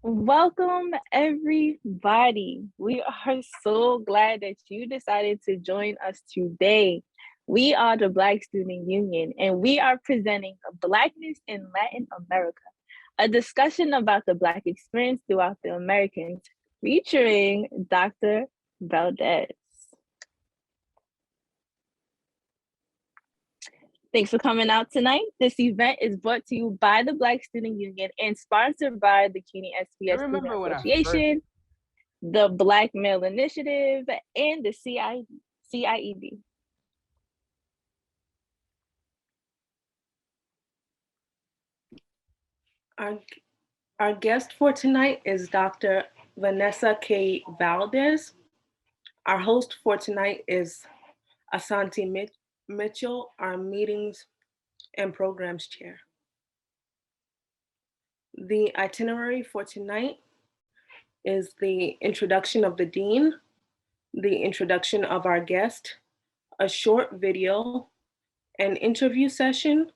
Welcome, everybody. We are so glad that you decided to join us today. We are the Black Student Union, and we are presenting Blackness in Latin America, a discussion about the Black experience throughout the Americans, featuring Dr. Valdés. Thanks for coming out tonight. This event is brought to you by the Black Student Union and sponsored by the CUNY SPS Student Association, the Black Male Initiative, and the CIED. Our guest for tonight is Dr. Vanessa K. Valdés. Our host for tonight is Asante Mitchell, our meetings and programs chair. The itinerary for tonight is the introduction of the dean, the introduction of our guest, a short video, an interview session,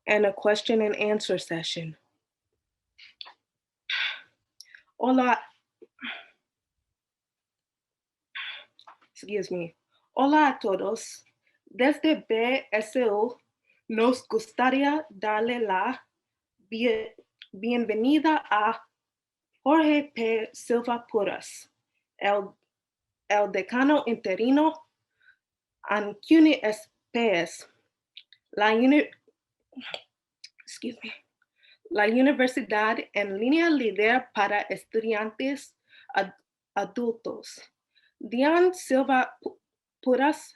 and a question and answer session. Hola a todos. Desde BSU nos gustaría darle la bienvenida a Jorge P. Silva Puras, el decano interino en CUNY SPS, la universidad en línea líder para estudiantes adultos. Dian Silva Puras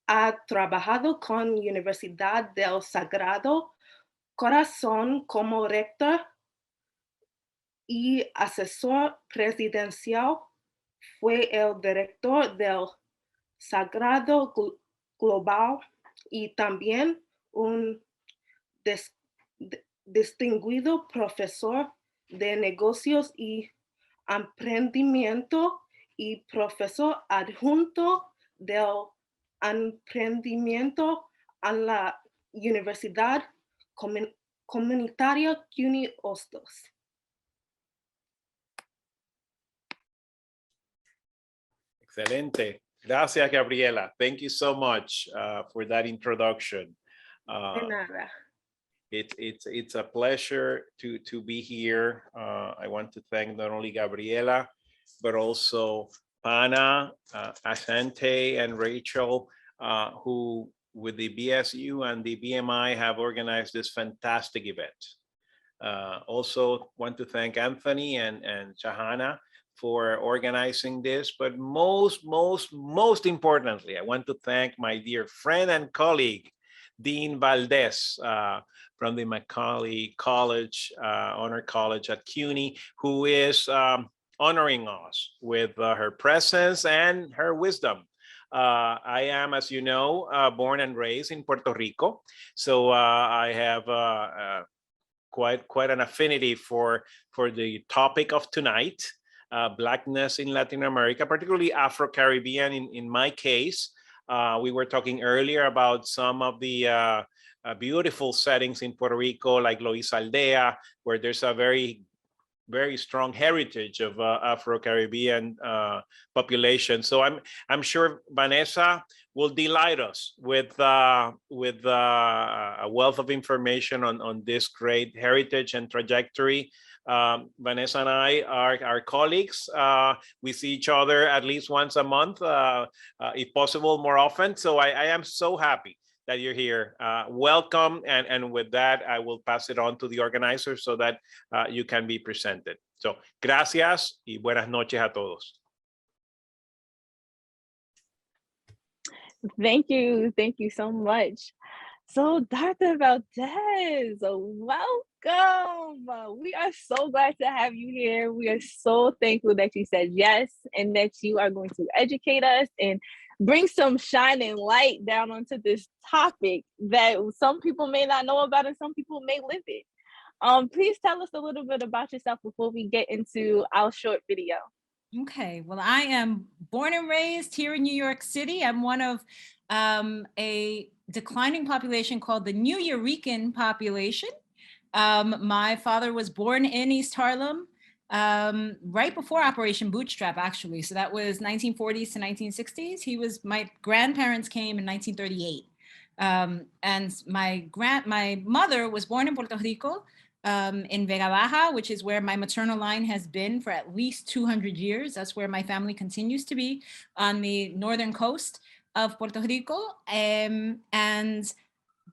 ha trabajado con Universidad del Sagrado Corazón como rector y asesor presidencial. Fue el director del Sagrado Global y también un distinguido profesor de negocios y emprendimiento y profesor adjunto del emprendimiento en la Universidad Comunitaria CUNY Hostos. Excelente. Gracias, Gabriela. Thank you so much for that introduction. De nada. It's a pleasure to be here. I want to thank not only Gabriela, but also Pana, Asante, and Rachel, who with the BSU and the BMI have organized this fantastic event. Also want to thank Anthony and Shahana for organizing this, but most importantly, I want to thank my dear friend and colleague, Dean Valdés, from the Macaulay College, Honor College at CUNY, who is honoring us with her presence and her wisdom. I am, as you know, born and raised in Puerto Rico, so I have quite an affinity for the topic of tonight, Blackness in Latin America, particularly Afro-Caribbean in my case. We were talking earlier about some of the beautiful settings in Puerto Rico, like Loíza Aldea, where there's a very strong heritage of Afro-Caribbean population. So I'm sure Vanessa will delight us with a wealth of information on this great heritage and trajectory. Vanessa and I are colleagues. We see each other at least once a month, if possible more often. So I am so happy that you're here. Welcome. And with that, I will pass it on to the organizer so that you can be presented. So, gracias y buenas noches a todos. Thank you so much. So, Dr. Valdés, welcome. We are so glad to have you here. We are so thankful that you said yes and that you are going to educate us and bring some shining light down onto this topic that some people may not know about and some people may live it. Please tell us a little bit about yourself before we get into our short video. Okay, well, I am born and raised here in New York City. I'm one of a declining population called the New Yorican population. My father was born in East Harlem. right before Operation Bootstrap, actually. So that was 1940s to 1960s. My grandparents came in 1938. And my mother was born in Puerto Rico, in Vega Baja, which is where my maternal line has been for at least 200 years. That's where my family continues to be, on the northern coast of Puerto Rico. And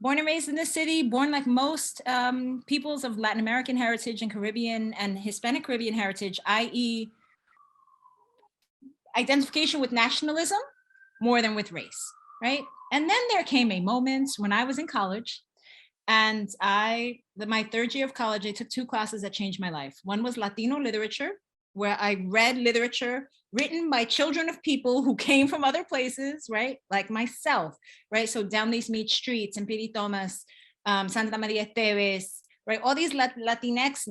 born and raised in this city, born like most peoples of Latin American heritage and Caribbean and Hispanic Caribbean heritage, i.e. identification with nationalism more than with race, right? And then there came a moment when I was in college, and my third year of college, I took 2 classes that changed my life. One was Latino literature, where I read literature written by children of people who came from other places, right? Like myself, right? So Down These Meat Streets and Piri Thomas, Santa Maria Esteves, right? All these Latinx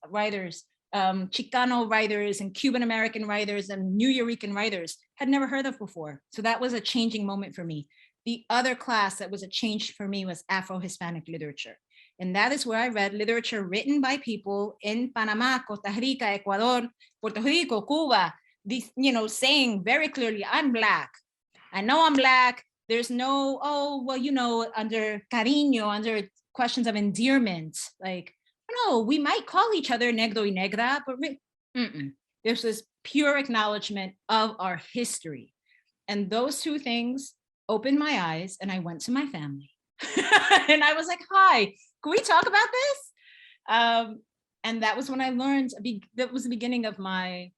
writers, Chicano writers and Cuban American writers and New Yorican writers had never heard of before. So that was a changing moment for me. The other class that was a change for me was Afro-Hispanic literature. And that is where I read literature written by people in Panama, Costa Rica, Ecuador, Puerto Rico, Cuba, these, saying very clearly, I'm Black. I know I'm Black. There's no, under cariño, under questions of endearment. Like, no, we might call each other negro y negra, but there's this pure acknowledgement of our history. And those 2 things opened my eyes, and I went to my family. And I was like, hi, can we talk about this? And that was when I learned, that was the beginning of my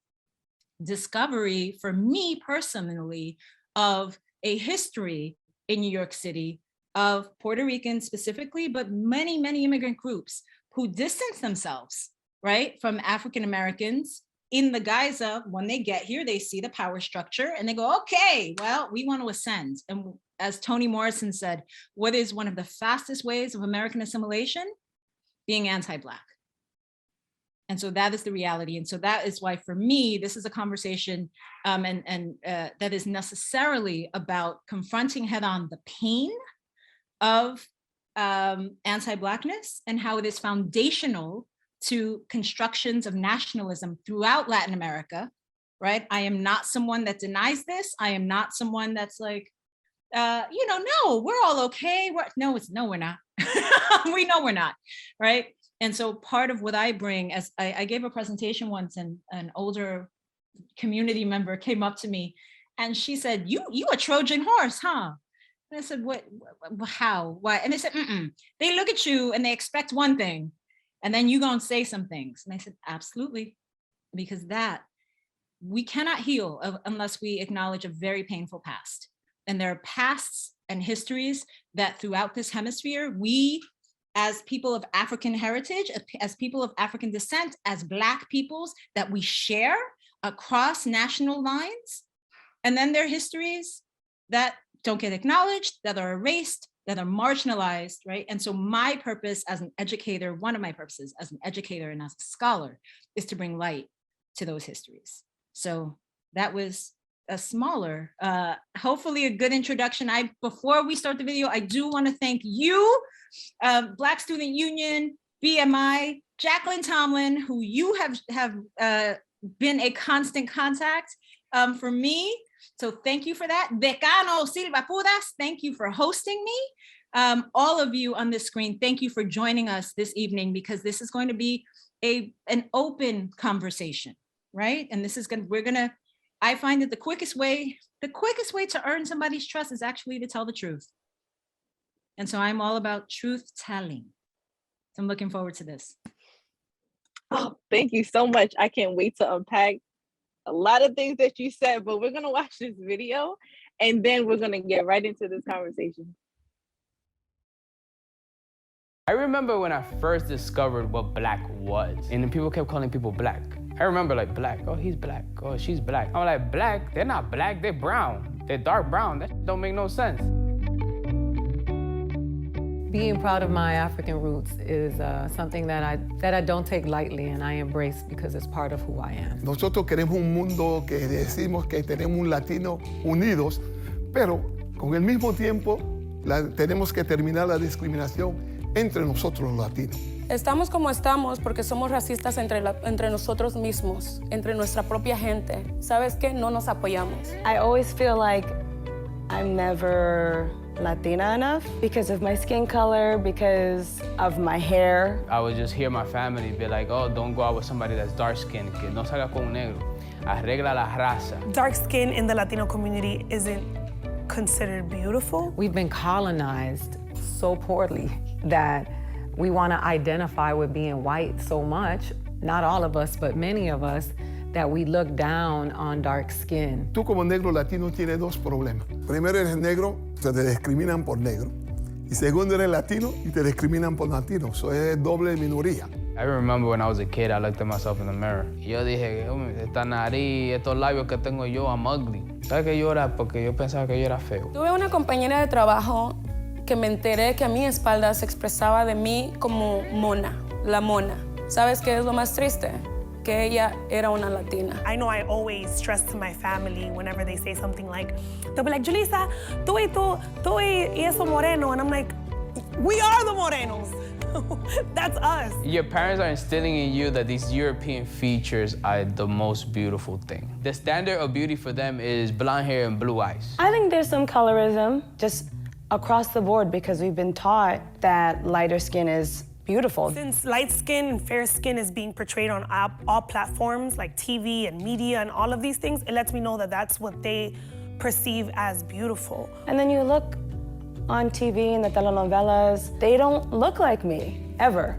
discovery for me personally of a history in New York City of Puerto Ricans specifically, but many, many immigrant groups who distance themselves, right, from African Americans in the guise of, when they get here, they see the power structure and they go, okay, well, we want to ascend. And as Toni Morrison said, what is one of the fastest ways of American assimilation? Being anti-Black. And so that is the reality. And so that is why, for me, this is a conversation that is necessarily about confronting head-on the pain of anti-Blackness and how it is foundational to constructions of nationalism throughout Latin America, right? I am not someone that denies this. I am not someone that's like, no, we're all okay. No, we're not. We know we're not, right? And so part of what I bring, as I gave a presentation once, and an older community member came up to me and she said, you a Trojan horse, huh? And I said, what, how, why? And they said, they look at you and they expect one thing, and then you gonna say some things. And I said, absolutely, because that we cannot heal unless we acknowledge a very painful past. And there are pasts and histories that throughout this hemisphere, we as people of African heritage, as people of African descent, as Black peoples, that we share across national lines. And then there are histories that don't get acknowledged, that are erased, that are marginalized, right? And so my purpose as an educator, one of my purposes as an educator and as a scholar, is to bring light to those histories. So that was a smaller, hopefully a good introduction. Before we start the video, I do want to thank you, Black Student Union, BMI, Jacqueline Tomlin, who you have been a constant contact for me. So thank you for that. Decano Silva Pudas, thank you for hosting me. All of you on this screen, thank you for joining us this evening, because this is going to be an open conversation, right? And this is I find that the quickest way to earn somebody's trust is actually to tell the truth. And so I'm all about truth telling. So I'm looking forward to this. Oh, thank you so much. I can't wait to unpack a lot of things that you said, but we're gonna watch this video and then we're gonna get right into this conversation. I remember when I first discovered what Black was, and then people kept calling people Black. I remember like Black, oh, he's Black, oh, she's Black. I'm like, Black? They're not Black, they're brown. They're dark brown, that don't make no sense. Being proud of my African roots is something that I don't take lightly, and I embrace because it's part of who I am. Nosotros queremos un mundo que decimos que tenemos un latino unidos, pero con el mismo tiempo tenemos que terminar la discriminación entre nosotros los latinos. Estamos como estamos porque somos racistas entre nosotros mismos, entre nuestra propia gente. ¿Sabes qué? No nos apoyamos. I always feel like I'm never Latina enough because of my skin color, because of my hair. I would just hear my family be like, oh, don't go out with somebody that's dark skinned, que no salga con un negro. Arregla la raza. Dark skin in the Latino community isn't considered beautiful. We've been colonized so poorly that we want to identify with being white so much, not all of us, but many of us, that we look down on dark skin. Tú como negro latino tienes dos problemas. Primero, eres negro, se te discriminan por negro. Y segundo, eres latino y te discriminan por latino. Eso es doble minoría. I remember when I was a kid, I looked at myself in the mirror. Y yo dije, esta nariz, estos labios que tengo yo, I'm ugly. ¿Sabes que yo era? Porque yo pensaba que yo era feo. Tuve una compañera de trabajo que me enteré que a mi espalda se expresaba de mí como mona, la mona. ¿Sabes qué es lo más triste? Que ella era una latina. I know I always stress to my family whenever they say something like, they'll be like, Julissa, tú y eso moreno. And I'm like, we are the morenos. That's us. Your parents are instilling in you that these European features are the most beautiful thing. The standard of beauty for them is blonde hair and blue eyes. I think there's some colorism just across the board because we've been taught that lighter skin is beautiful. Since light skin and fair skin is being portrayed on all platforms like TV and media and all of these things, it lets me know that that's what they perceive as beautiful. And then you look on TV in the telenovelas, they don't look like me, ever.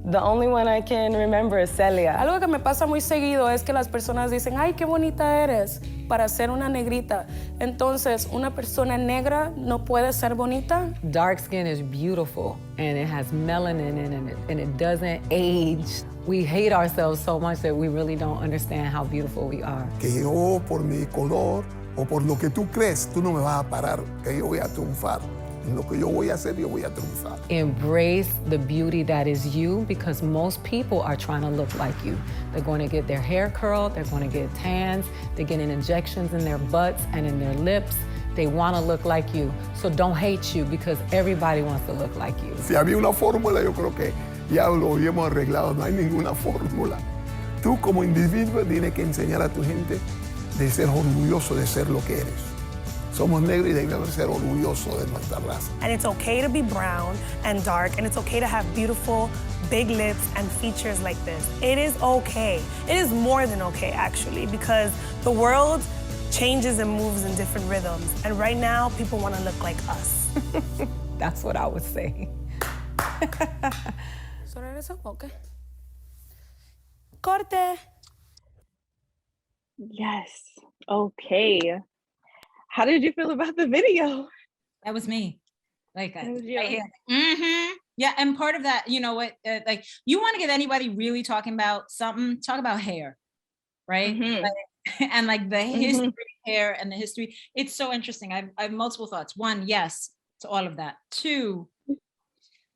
The only one I can remember is Celia. Algo que me pasa muy seguido es que las personas dicen, ay, qué bonita eres para ser una negrita. Entonces, una persona negra no puede ser bonita. Dark skin is beautiful, and it has melanin in it, and it doesn't age. We hate ourselves so much that we really don't understand how beautiful we are. Que yo, por mi color o por lo que tú crees, tú no me vas a parar, que yo voy a triunfar. En lo que yo voy a hacer, yo voy a triunfar. Embrace the beauty that is you, because most people are trying to look like you. They're going to get their hair curled, they're going to get tans, they're getting injections in their butts and in their lips. They want to look like you. So don't hate you, because everybody wants to look like you. Si había una fórmula, yo creo que ya lo habíamos arreglado. No hay ninguna fórmula. Tú como individuo tienes que enseñar a tu gente de ser orgulloso de ser lo que eres. Somos negros y debemos ser orgullosos de nuestra raza. And it's okay to be brown and dark, and it's okay to have beautiful big lips and features like this. It is okay. It is more than okay, actually, because the world changes and moves in different rhythms. And right now, people want to look like us. That's what I would say. ¿So regreso? Okay. Corte. Yes. Okay. How did you feel about the video? That was me. Like, That was you. right here. Yeah, and part of that, you know what, like, you want to get anybody really talking about something, talk about hair, right? And like the history of hair and the history. It's so interesting. I have multiple thoughts. One, yes, to all of that. Two,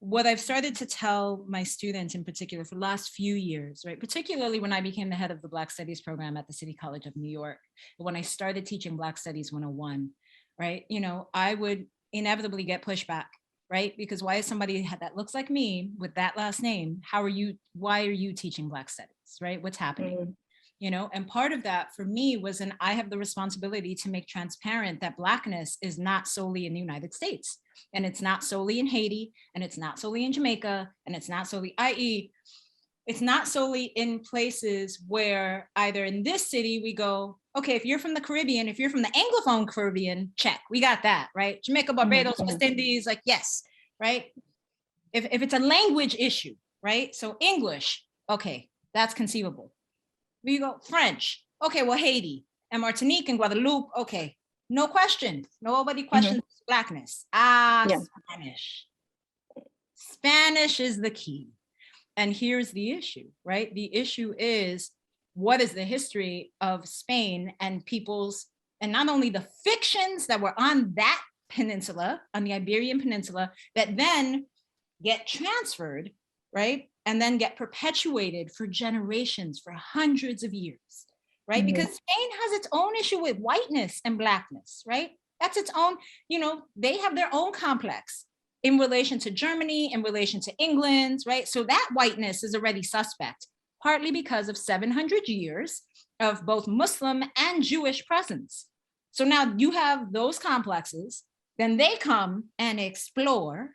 what I've started to tell my students in particular for the last few years, right? Particularly when I became the head of the Black Studies program at the City College of New York, when I started teaching Black Studies 101, right? You know, I would inevitably get pushback, right? Because why is somebody that looks like me with that last name, why are you teaching Black Studies, right? What's happening? You know, and part of that for me was, and I have the responsibility to make transparent that Blackness is not solely in the United States, and it's not solely in Haiti, and it's not solely in Jamaica, and it's not solely, i.e., it's not solely in places where either in this city we go, okay, if you're from the Caribbean, if you're from the Anglophone Caribbean, check, we got that, right? Jamaica, Barbados, West Indies, like, yes, right? If it's a language issue, right? So English, okay, that's conceivable. We go French, okay, well, Haiti and Martinique and Guadeloupe, okay, no question. Nobody questions Blackness. Spanish. Spanish is the key. And here's the issue, right? The issue is, what is the history of Spain and people's, and not only the fictions that were on that peninsula, on the Iberian Peninsula, that then get transferred, right? And then get perpetuated for generations, for hundreds of years, right? Because Spain has its own issue with whiteness and Blackness, right? That's its own, you know, they have their own complex. in relation to Germany, in relation to England, right? So that whiteness is already suspect, partly because of 700 years of both Muslim and Jewish presence. So now you have those complexes, then they come and explore,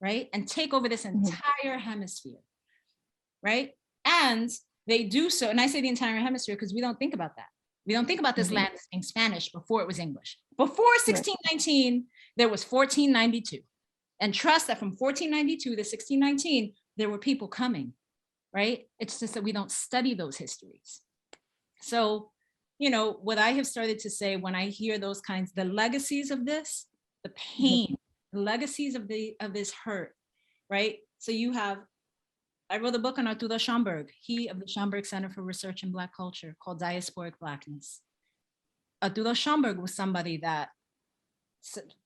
right? And take over this entire hemisphere, right? And they do so, and I say the entire hemisphere because we don't think about that. We don't think about this land as being Spanish before it was English. Before 1619, there was 1492. And trust that from 1492 to 1619, there were people coming, right? It's just that we don't study those histories. So, you know, what I have started to say when I hear those kinds, the legacies of this, the pain, the legacies of this hurt, right? So you have, I wrote a book on Arturo Schomburg, he of the Schomburg Center for Research in Black Culture, called Diasporic Blackness. Arturo Schomburg was somebody that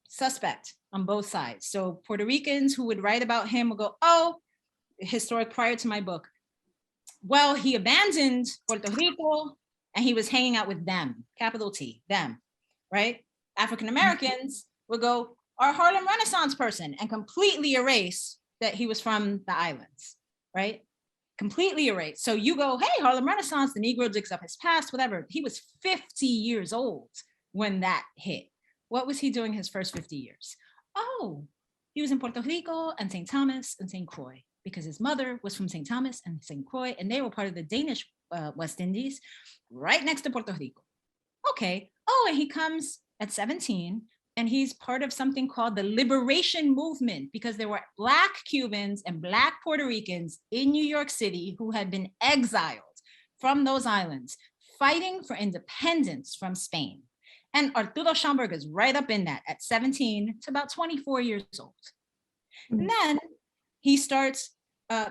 suspect on both sides. So Puerto Ricans who would write about him would go, oh, historic prior to my book, well, he abandoned Puerto Rico and he was hanging out with them, capital T, them, right? African Americans would go, our Harlem Renaissance person, and completely erase that he was from the islands, right? Completely erased. So you go, hey, Harlem Renaissance, the Negro digs up his past, whatever. He was 50 years old when that hit. What was he doing his first 50 years? Oh, he was in Puerto Rico and St. Thomas and St. Croix, because his mother was from St. Thomas and St. Croix, and they were part of the Danish West Indies, right next to Puerto Rico. Okay. Oh, and he comes at 17, and he's part of something called the Liberation Movement, because there were Black Cubans and Black Puerto Ricans in New York City who had been exiled from those islands, fighting for independence from Spain. And Arturo Schomburg is right up in that at 17 to about 24 years old. And then he starts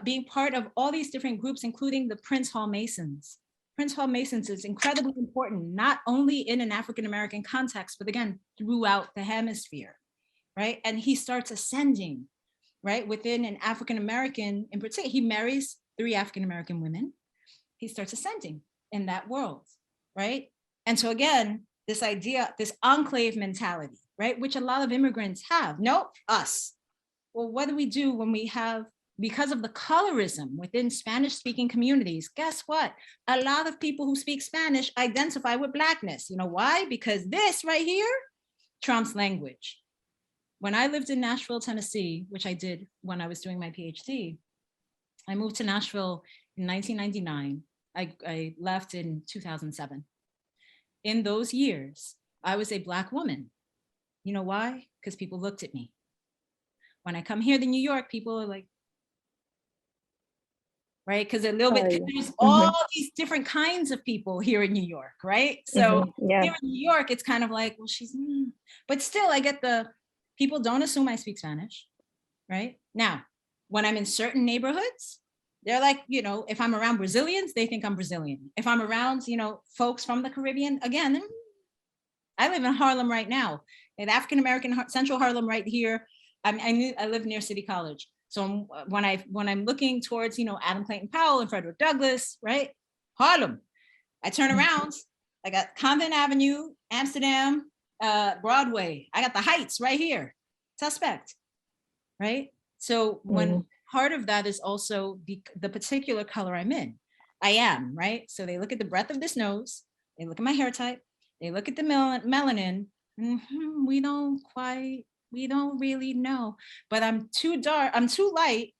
being part of all these different groups, including the Prince Hall Masons. Prince Hall Masons is incredibly important, not only in an African-American context, but again, throughout the hemisphere, right? And he starts ascending, right? Within an African-American, in particular, he marries 3 African-American women. He starts ascending in that world, right? And so again, this idea, this enclave mentality, right? Which a lot of immigrants have. Nope, us. Well, what do we do when we have, because of the colorism within Spanish-speaking communities, guess what? A lot of people who speak Spanish identify with Blackness. You know why? Because this right here trumps language. When I lived in Nashville, Tennessee, which I did when I was doing my PhD, I moved to Nashville in 1999. I left in 2007. In those years, I was a Black woman. You know why? Because people looked at me. When I come here to New York, people are like, right? Because a little bit, there's all these different kinds of people here in New York, right? So here in New York, it's kind of like, well, she's, but still I get the, people don't assume I speak Spanish, right? Now, when I'm in certain neighborhoods, they're like, you know, if I'm around Brazilians, they think I'm Brazilian. If I'm around, you know, folks from the Caribbean, again, I live in Harlem right now, in African-American Central Harlem right here. I live near City College. So when I'm looking towards, you know, Adam Clayton Powell and Frederick Douglass, right? Harlem, I turn around, I got Convent Avenue, Amsterdam, Broadway. I got the Heights right here, suspect, right? So when part of that is also the particular color I'm in, I am, right? So they look at the breadth of this nose, they look at my hair type, they look at the melanin, we don't really know, but I'm too dark, I'm too light,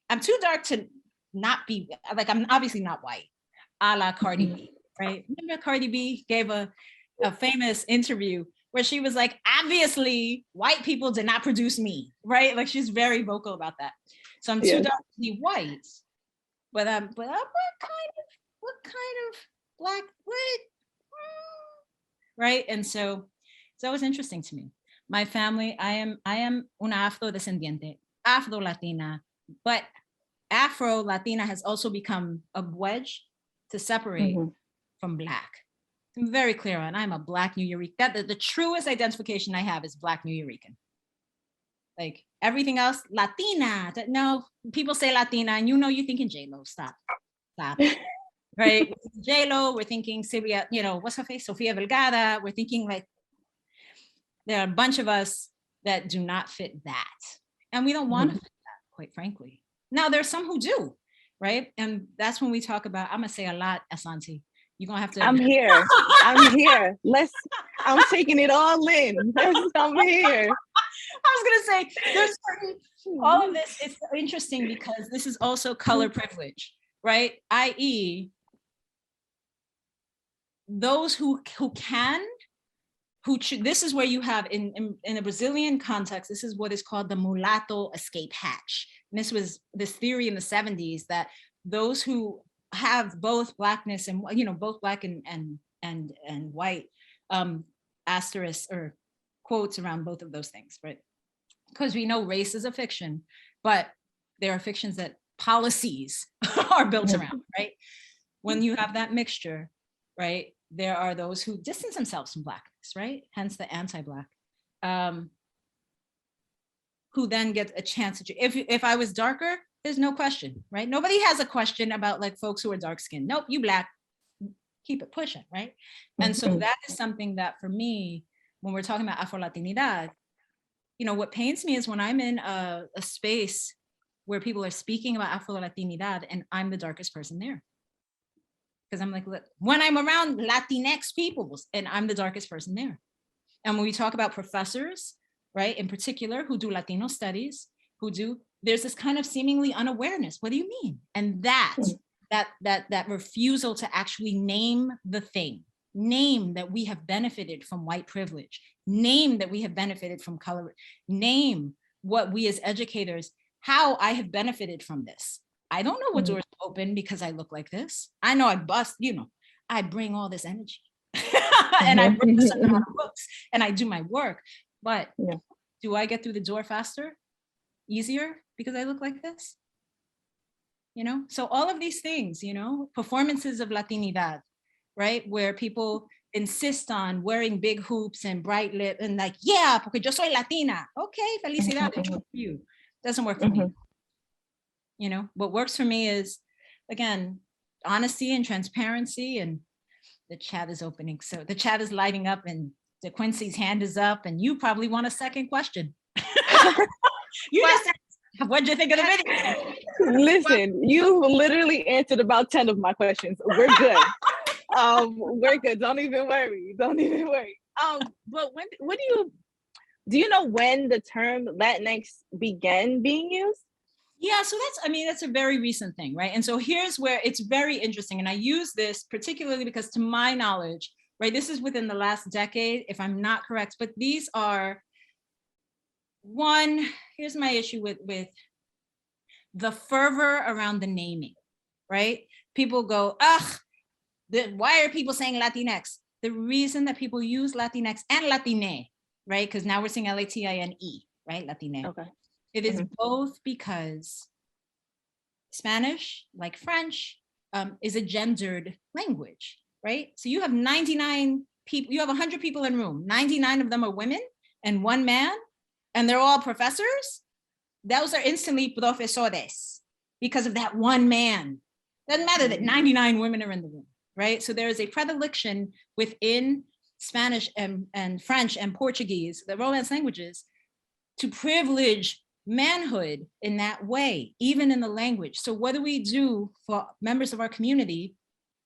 I'm too dark to not be, like, I'm obviously not white, a la Cardi B, right? Remember Cardi B gave a famous interview where she was like, obviously white people did not produce me, right? Like she's very vocal about that. So I'm too dark to be white, but I'm what kind of Black, what? Right? And so it's always interesting to me. My family, I am una Afro-descendiente, Afro-Latina, but Afro-Latina has also become a wedge to separate from Black. I'm very clear on, I'm a Black New Yorican. The truest identification I have is Black New Yorican. Like everything else, Latina, no, people say Latina and you know you're thinking J-Lo, stop. Right? J-Lo, we're thinking Sylvia, you know, what's her face? Sofia Vergara, we're thinking like, there are a bunch of us that do not fit that. And we don't want to fit that, quite frankly. Now, there's some who do, right? And that's when we talk about, I'm gonna say a lot, Asante. You're gonna have to. I'm here. I'm here. I'm taking it all in. I'm here. I was gonna say, there's all of this is interesting because this is also color privilege, right? i.e., those who can, this is where you have in a Brazilian context, this is what is called the mulatto escape hatch. And this was this theory in the 70s that those who have both blackness and, both black and white asterisks or quotes around both of those things, right? Because we know race is a fiction, but there are fictions that policies are built around, right? When you have that mixture, right, there are those who distance themselves from blackness, right? Hence the anti-black, who then get a chance to, if I was darker, there's no question, right? Nobody has a question about like folks who are dark skinned. Nope, you black, keep it pushing, right? And so that is something that for me, when we're talking about Afro-Latinidad, what pains me is when I'm in a space where people are speaking about Afro-Latinidad and I'm the darkest person there. Because I'm like, look, when I'm around Latinx people and I'm the darkest person there. And when we talk about professors, right, in particular, who do Latino studies, there's this kind of seemingly unawareness. What do you mean? And that refusal to actually name the thing, name that we have benefited from white privilege, name that we have benefited from color, name what we as educators, how I have benefited from this. I don't know what doors open because I look like this. I know I bust, I bring all this energy and I bring this amount of books and I do my work, but do I get through the door faster, easier because I look like this? So all of these things, performances of Latinidad, right? Where people insist on wearing big hoops and bright lip and like, yeah, porque yo soy Latina. Okay, felicidades for you. Doesn't work for me. What works for me is, again, honesty and transparency, and the chat is opening. So the chat is lighting up and De Quincy's hand is up and you probably want a second question. You just said, what'd you think of the video? Listen, you literally answered about 10 of my questions. We're good. We're good. Don't even worry. But do you know when the term Latinx began being used? Yeah, so that's a very recent thing, right? And so here's where it's very interesting. And I use this particularly because to my knowledge, right, this is within the last decade, if I'm not correct, but these are here's my issue with the fervor around the naming, right? People go, why are people saying Latinx? The reason that people use Latinx and Latine, right? Because now we're saying Latine, right? Latine. Okay. It is both because Spanish, like French, is a gendered language, right? So you have 99 people, you have 100 people in a room, 99 of them are women and one man, and they're all professors. Those are instantly profesores because of that one man. Doesn't matter that 99 women are in the room, right? So there is a predilection within Spanish and French and Portuguese, the Romance languages, to privilege manhood in that way, even in the language. So what do we do for members of our community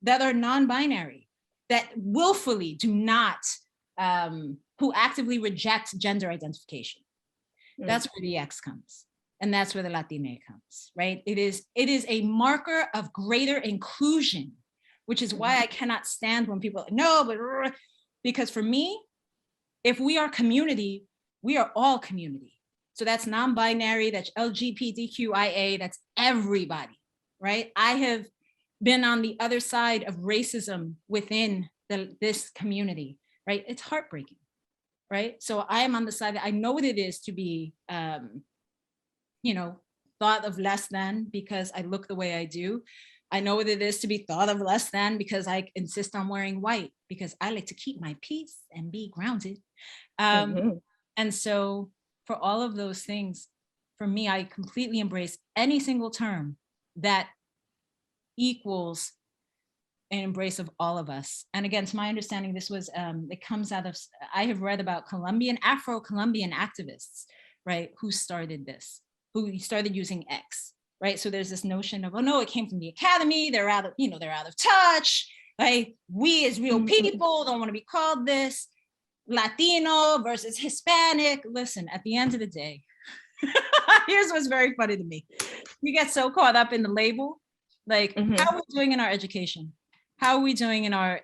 that are non-binary, that willfully do not, who actively reject gender identification? That's where the X comes. And that's where the Latine comes, right? It is a marker of greater inclusion, which is why I cannot stand when people, no, but, because for me, if we are community, we are all community. So that's non-binary, that's LGBTQIA, that's everybody, right? I have been on the other side of racism within this community, right? It's heartbreaking, right? So I am on the side that I know what it is to be, thought of less than because I look the way I do. I know what it is to be thought of less than because I insist on wearing white because I like to keep my peace and be grounded. And so for all of those things, for me, I completely embrace any single term that equals an embrace of all of us. And again, to my understanding, this was, it comes out of, I have read about Afro-Colombian activists, right? Who started this? Who started using X, right? So there's this notion of, oh no, it came from the academy. They're out of, they're out of touch. Right? We as real people don't want to be called this. Latino versus Hispanic. Listen, at the end of the day, here's what's very funny to me. We get so caught up in the label. Like, how are we doing in our education? How are we doing in our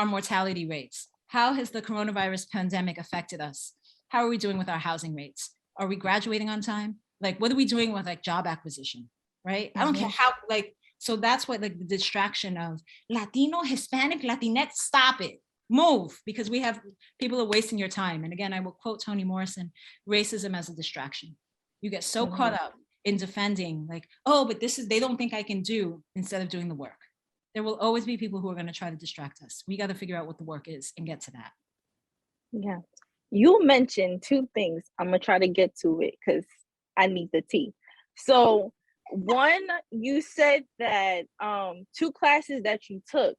mortality rates? How has the coronavirus pandemic affected us? How are we doing with our housing rates? Are we graduating on time? Like, what are we doing with like job acquisition? Right? I don't care how, like, so that's what, like, the distraction of Latino, Hispanic, Latinx, stop it, move, because we have people are wasting your time. And again, I will quote Toni Morrison, racism as a distraction. You get so caught up in defending, like, oh, but they don't think I can do, instead of doing the work. There will always be people who are going to try to distract us. We got to figure out what the work is and get to that. Yeah. You mentioned two things. I'm going to try to get to it because I need the tea. So one, you said that 2 classes that you took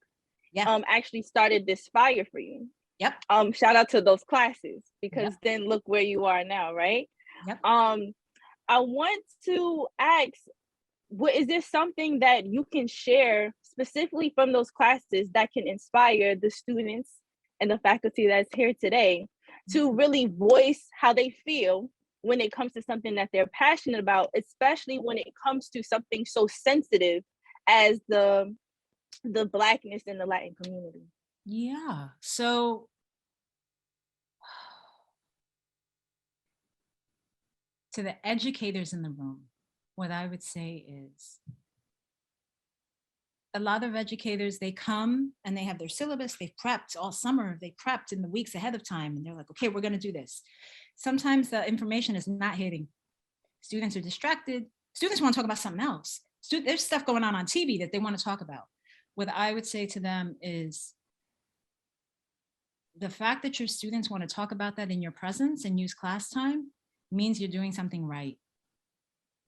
actually started this fire for you. Yep. Shout out to those classes, because then look where you are now, right? Yep. I want to ask, is there something that you can share specifically from those classes that can inspire the students and the faculty that's here today to really voice how they feel when it comes to something that they're passionate about, especially when it comes to something so sensitive as the Blackness in the Latin community? Yeah. So to the educators in the room, what I would say is, a lot of educators, they come and they have their syllabus, they've prepped all summer, they prepped in the weeks ahead of time, and they're like, okay, we're going to do this. Sometimes the information is not hitting. Students are distracted. Students want to talk about something else. There's stuff going on TV that they want to talk about. What I would say to them is, the fact that your students want to talk about that in your presence and use class time means you're doing something right.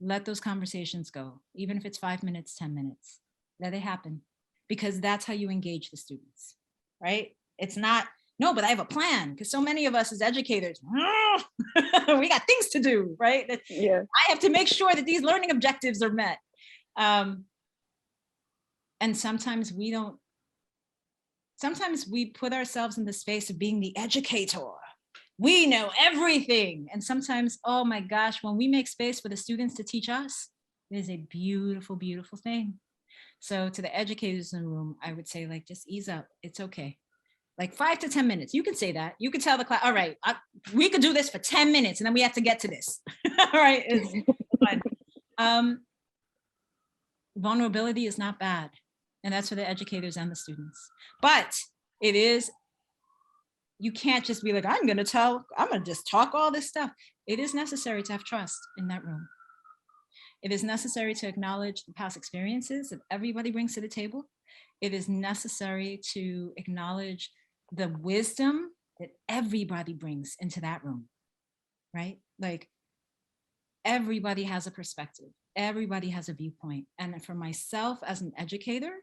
Let those conversations go, even if it's 5 minutes, 10 minutes. Let it happen, because that's how you engage the students, right? It's not, no, but I have a plan, because so many of us as educators, we got things to do, right? I have to make sure that these learning objectives are met. And sometimes we put ourselves in the space of being the educator. We know everything. And sometimes, oh my gosh, when we make space for the students to teach us, it is a beautiful, beautiful thing. So to the educators in the room, I would say, like, just ease up. It's okay. Like 5 to 10 minutes. You can say that. You can tell the class, all right, we could do this for 10 minutes and then we have to get to this. All right. It's fun. Vulnerability is not bad. And that's for the educators and the students. But it is, you can't just be like, I'm going to just talk all this stuff. It is necessary to have trust in that room. It is necessary to acknowledge the past experiences that everybody brings to the table. It is necessary to acknowledge the wisdom that everybody brings into that room, right? Like, everybody has a perspective. Everybody has a viewpoint. And for myself as an educator,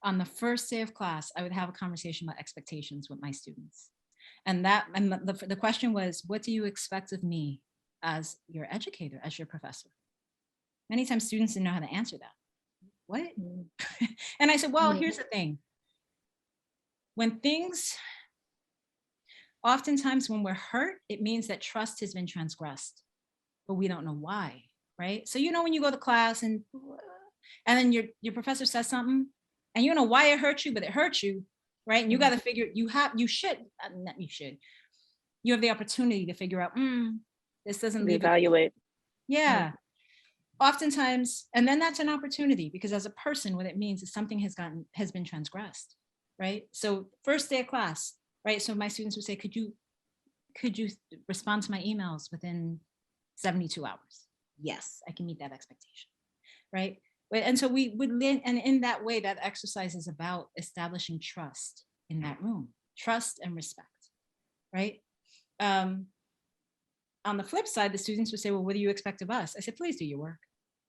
on the first day of class, I would have a conversation about expectations with my students. And the question was, what do you expect of me as your educator, as your professor? Many times students didn't know how to answer that. What? And I said, well, here's the thing. Oftentimes when we're hurt, it means that trust has been transgressed, but we don't know why, right? So, when you go to class and then your professor says something and you don't know why it hurt you, but it hurt you, right? And you got to figure, you have the opportunity to figure out, this doesn't leave evaluate. Yeah. Oftentimes, and then that's an opportunity, because as a person, what it means is something has been transgressed, right? So first day of class, right? So my students would say, could you respond to my emails within 72 hours? Yes, I can meet that expectation, right? And so we would, and in that way, that exercise is about establishing trust in that room, trust and respect, right? On the flip side, the students would say, well, what do you expect of us? I said, please do your work.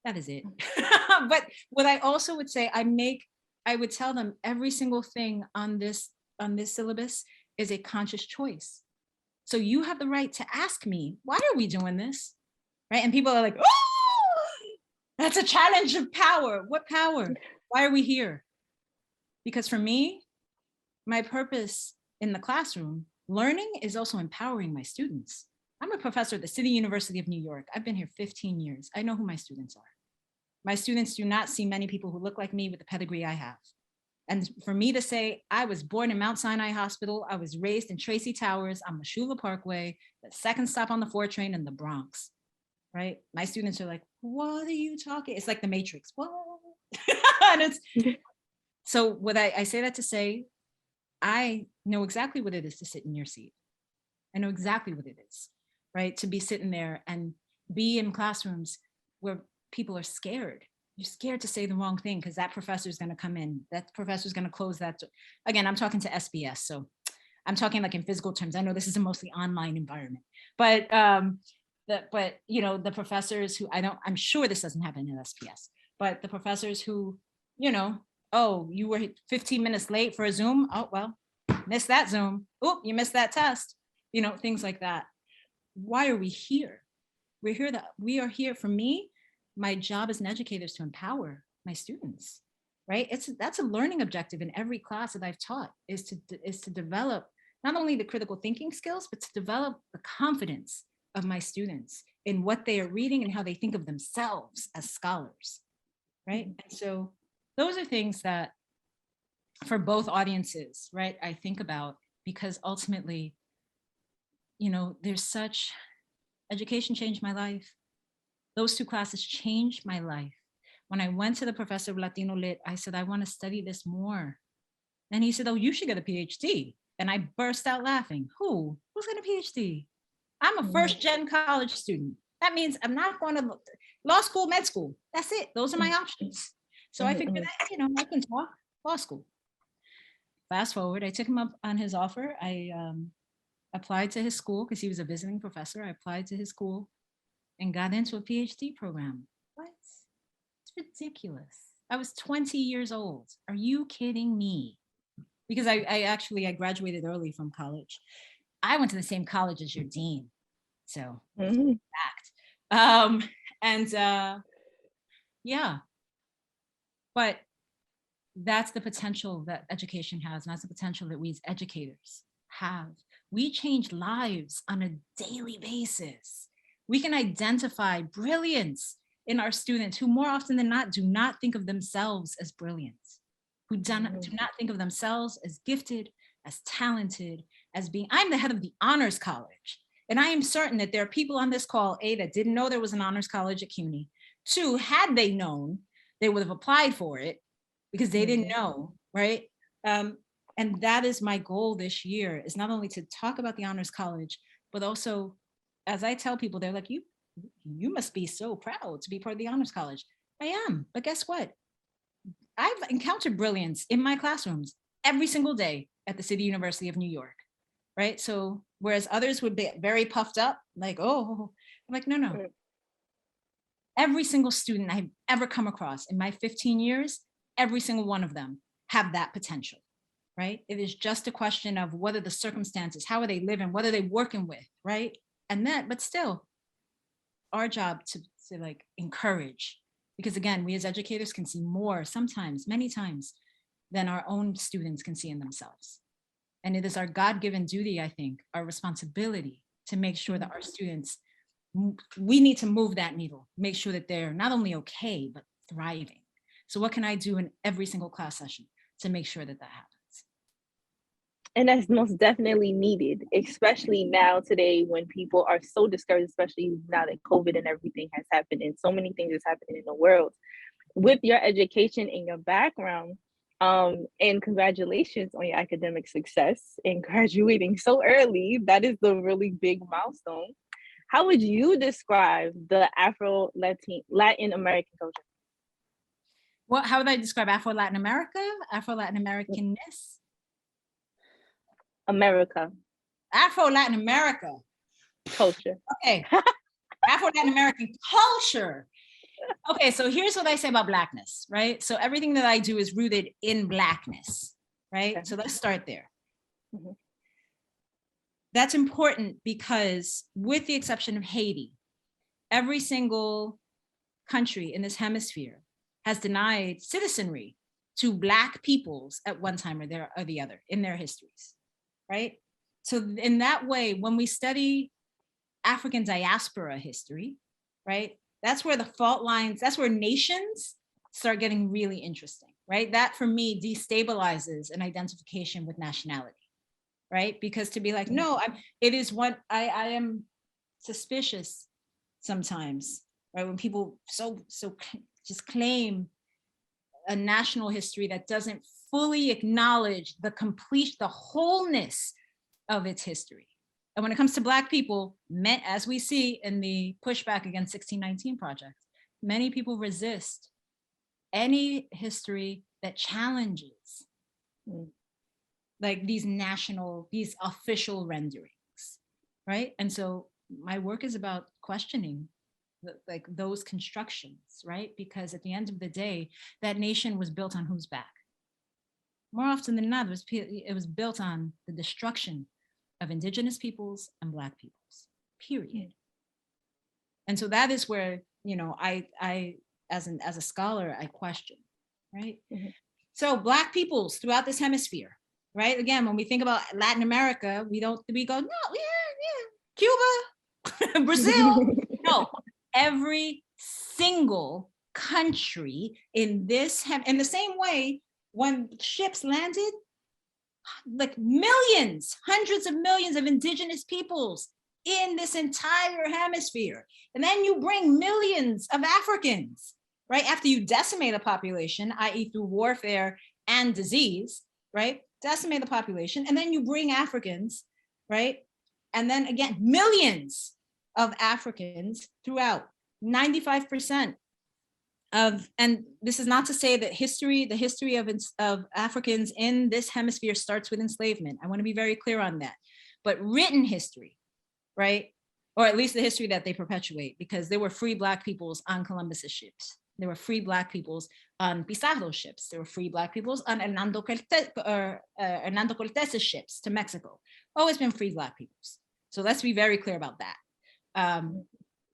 That is it. But what I also would say, I would tell them every single thing on this syllabus is a conscious choice. So you have the right to ask me, why are we doing this? Right? And people are like, oh, that's a challenge of power. What power? Why are we here? Because for me, my purpose in the classroom, learning is also empowering my students. I'm a professor at the City University of New York. I've been here 15 years. I know who my students are. My students do not see many people who look like me with the pedigree I have. And for me to say, I was born in Mount Sinai Hospital, I was raised in Tracy Towers on Meshuggah Parkway, the second stop on the 4 train in the Bronx, right? My students are like, what are you talking? It's like the Matrix. Whoa. And it's, so what I say that to say, I know exactly what it is to sit in your seat. I know exactly what it is, right? To be sitting there and be in classrooms where people are scared. You're scared to say the wrong thing because that professor is going to come in. That professor is going to close that door. Again, I'm talking to SPS, so I'm talking like in physical terms. I know this is a mostly online environment, but you know, the professors who I'm sure this doesn't happen in SPS, but the professors who, you know, oh, you were 15 minutes late for a Zoom. Oh, well, missed that Zoom. Oh, you missed that test. You know, things like that. Why are we here? We are here for me. My job as an educator is to empower my students, right? That's a learning objective in every class that I've taught, is to develop not only the critical thinking skills, but to develop the confidence of my students in what they are reading and how they think of themselves as scholars, right? And so those are things that for both audiences, right, I think about, because ultimately, you know, education changed my life. Those 2 classes changed my life. When I went to the professor of Latino Lit, I said, I want to study this more. And he said, oh, you should get a PhD. And I burst out laughing. Who's got a PhD? I'm a first-gen college student. That means I'm not going to law school, med school. That's it. Those are my options. So I figured that, you know, I can talk law school. Fast forward, I took him up on his offer. I applied to his school because he was a visiting professor. I applied to his school and got into a PhD program. What? It's ridiculous. I was 20 years old. Are you kidding me? Because I graduated early from college. I went to the same college as your dean. So fact. Yeah. But that's the potential that education has, and that's the potential that we as educators have. We change lives on a daily basis. We can identify brilliance in our students who more often than not do not think of themselves as brilliant, who do not think of themselves as gifted, as talented, as being, I'm the head of the honors college. And I am certain that there are people on this call, A, that didn't know there was an honors college at CUNY. 2, had they known, they would have applied for it because they didn't know, right? And that is my goal this year, is not only to talk about the honors college, but also, as I tell people, they're like, you must be so proud to be part of the honors college. I am, but guess what? I've encountered brilliance in my classrooms every single day at the City University of New York, right? So whereas others would be very puffed up, like, oh, I'm like, no. Every single student I've ever come across in my 15 years, every single one of them have that potential, right? It is just a question of what are the circumstances, how are they living, what are they working with, right? And that, but still, our job to like encourage, because again, we as educators can see more sometimes, many times, than our own students can see in themselves. And it is our God-given duty, I think, our responsibility to make sure that our students, we need to move that needle, make sure that they're not only okay, but thriving. So what can I do in every single class session to make sure that that happens? And that's most definitely needed, especially now today when people are so discouraged, especially now that COVID and everything has happened and so many things is happening in the world. With your education and your background, and congratulations on your academic success and graduating so early. That is the really big milestone. How would you describe the Latin American culture? Well, how would I describe Afro-Latin America? Afro-Latin Americanness? America. Afro-Latin America. Culture. Okay. Afro-Latin American culture. Okay, so here's what I say about Blackness, right? So everything that I do is rooted in Blackness, right? Okay. So let's start there. That's important because, with the exception of Haiti, every single country in this hemisphere has denied citizenry to Black peoples at one time or the other in their histories, right? So in that way, when we study African diaspora history, right, that's where the fault lines, that's where nations start getting really interesting, right? That for me destabilizes an identification with nationality, right? Because to be like, no, it is what I am suspicious sometimes, right? When people so just claim a national history that doesn't fully acknowledge the wholeness of its history. And when it comes to Black people, as we see in the pushback against 1619 Project, many people resist any history that challenges like these official renderings, right? And so my work is about questioning like those constructions, right? Because at the end of the day, that nation was built on whose back? More often than not, it was built on the destruction of Indigenous peoples and Black peoples, period. And so that is where, you know, I as a scholar, I question, right? So Black peoples throughout this hemisphere, right? Again, when we think about Latin America, we go, no, Cuba, Brazil. No, every single country in this, in the same way, when ships landed, like millions, hundreds of millions of Indigenous peoples in this entire hemisphere. And then you bring millions of Africans, right? After you decimate a population, i.e. through warfare and disease, right? Decimate the population, and then you bring Africans, right? And then again, millions of Africans throughout, 95% of, and this is not to say that the history of Africans in this hemisphere starts with enslavement. I want to be very clear on that. But written history, right? Or at least the history that they perpetuate, because there were free Black peoples on Columbus's ships. There were free Black peoples on Pizarro's ships. There were free Black peoples on Hernando Cortez's ships to Mexico. Always been free Black peoples. So let's be very clear about that.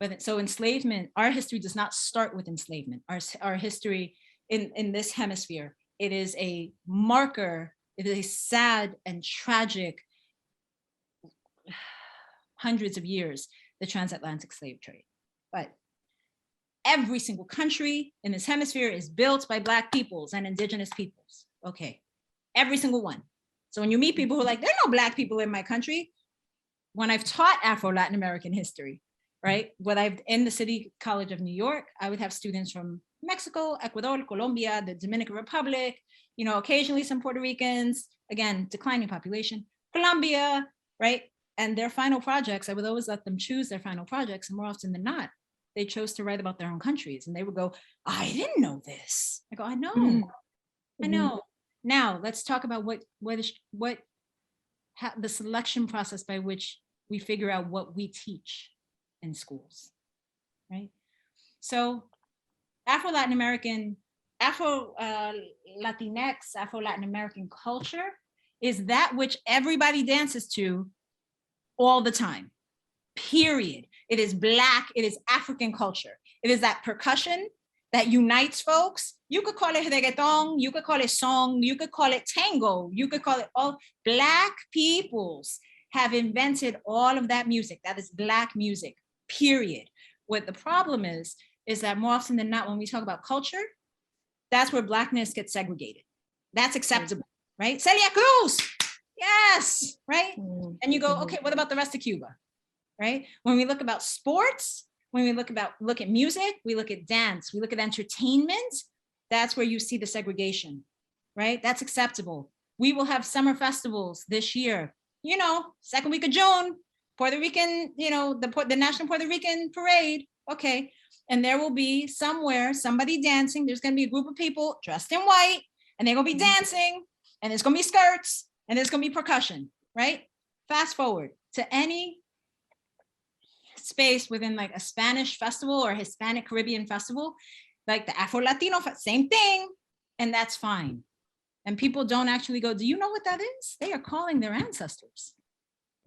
But so enslavement, our history does not start with enslavement. Our history in this hemisphere, it is a marker, it is a sad and tragic hundreds of years, the transatlantic slave trade. But every single country in this hemisphere is built by Black peoples and Indigenous peoples. Okay, every single one. So when you meet people who are like, there are no Black people in my country, when I've taught Afro-Latin American history, right? When I've in the City College of New York, I would have students from Mexico, Ecuador, Colombia, the Dominican Republic, you know, occasionally some Puerto Ricans, again, declining population, Colombia, right? And their final projects, I would always let them choose their final projects, and more often than not, they chose to write about their own countries, and they would go, I didn't know this. I go, I know, I know. Now let's talk about the selection process by which we figure out what we teach in schools, right? So Afro-Latin American, Afro-Latinx, Afro-Latin American culture is that which everybody dances to all the time, period. It is Black, it is African culture. It is that percussion that unites folks. You could call it reggaeton, you could call it song, you could call it tango, you could call it all. Black peoples have invented all of that music. That is Black music, period. What the problem is that more often than not, when we talk about culture, that's where Blackness gets segregated. That's acceptable, right? Celia Cruz, yes, right? And you go, okay, what about the rest of Cuba, right? When we look about sports, when we look at music, we look at dance, we look at entertainment, that's where you see the segregation, right? That's acceptable. We will have summer festivals this year, you know, second week of June, Puerto Rican, you know, the National Puerto Rican Parade, okay. And there will be somewhere, somebody dancing, there's gonna be a group of people dressed in white, and they're gonna be dancing, and there's gonna be skirts, and there's gonna be percussion, right? Fast forward to any space within like a Spanish festival or Hispanic Caribbean festival, like the Afro-Latino, same thing, and that's fine. And people don't actually go, do you know what that is? They are calling their ancestors.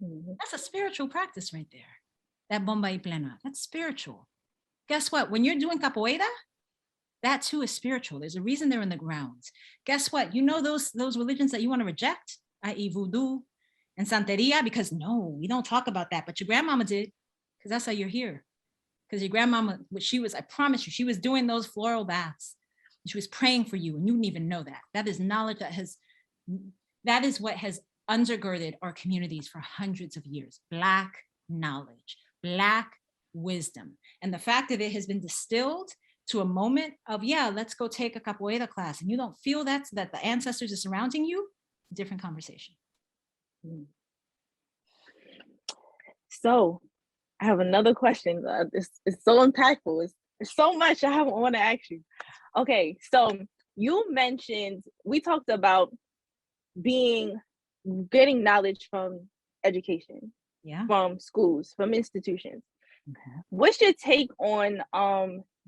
That's a spiritual practice right there. That bomba y plena, that's spiritual. Guess what? When you're doing capoeira, that too is spiritual. There's a reason they're in the grounds. Guess what? You know those religions that you want to reject, i.e. voodoo and santeria, because no, we don't talk about that. But your grandmama did, because that's how you're here. Because your grandmama, I promise you, she was doing those floral baths. She was praying for you, and you didn't even know that. That is knowledge that is what has undergirded our communities for hundreds of years. Black knowledge, Black wisdom. And the fact that it has been distilled to a moment of, yeah, let's go take a capoeira class, and you don't feel that the ancestors are surrounding you, different conversation. So I have another question. It's so impactful. It's so much I want to ask you. Okay, so you mentioned, we talked about getting knowledge from education, from schools, from institutions. Okay. What's your take on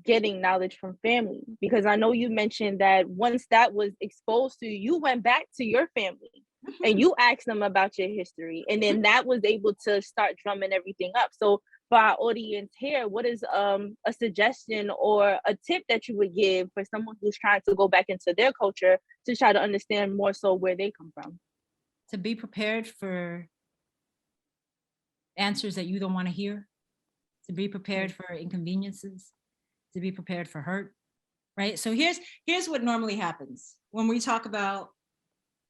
getting knowledge from family? Because I know you mentioned that once that was exposed to you, you went back to your family and you asked them about your history, and then that was able to start drumming everything up. So for our audience here, what is a suggestion or a tip that you would give for someone who's trying to go back into their culture to try to understand more so where they come from? To be prepared for answers that you don't want to hear, to be prepared for inconveniences, to be prepared for hurt, right? So here's what normally happens when we talk about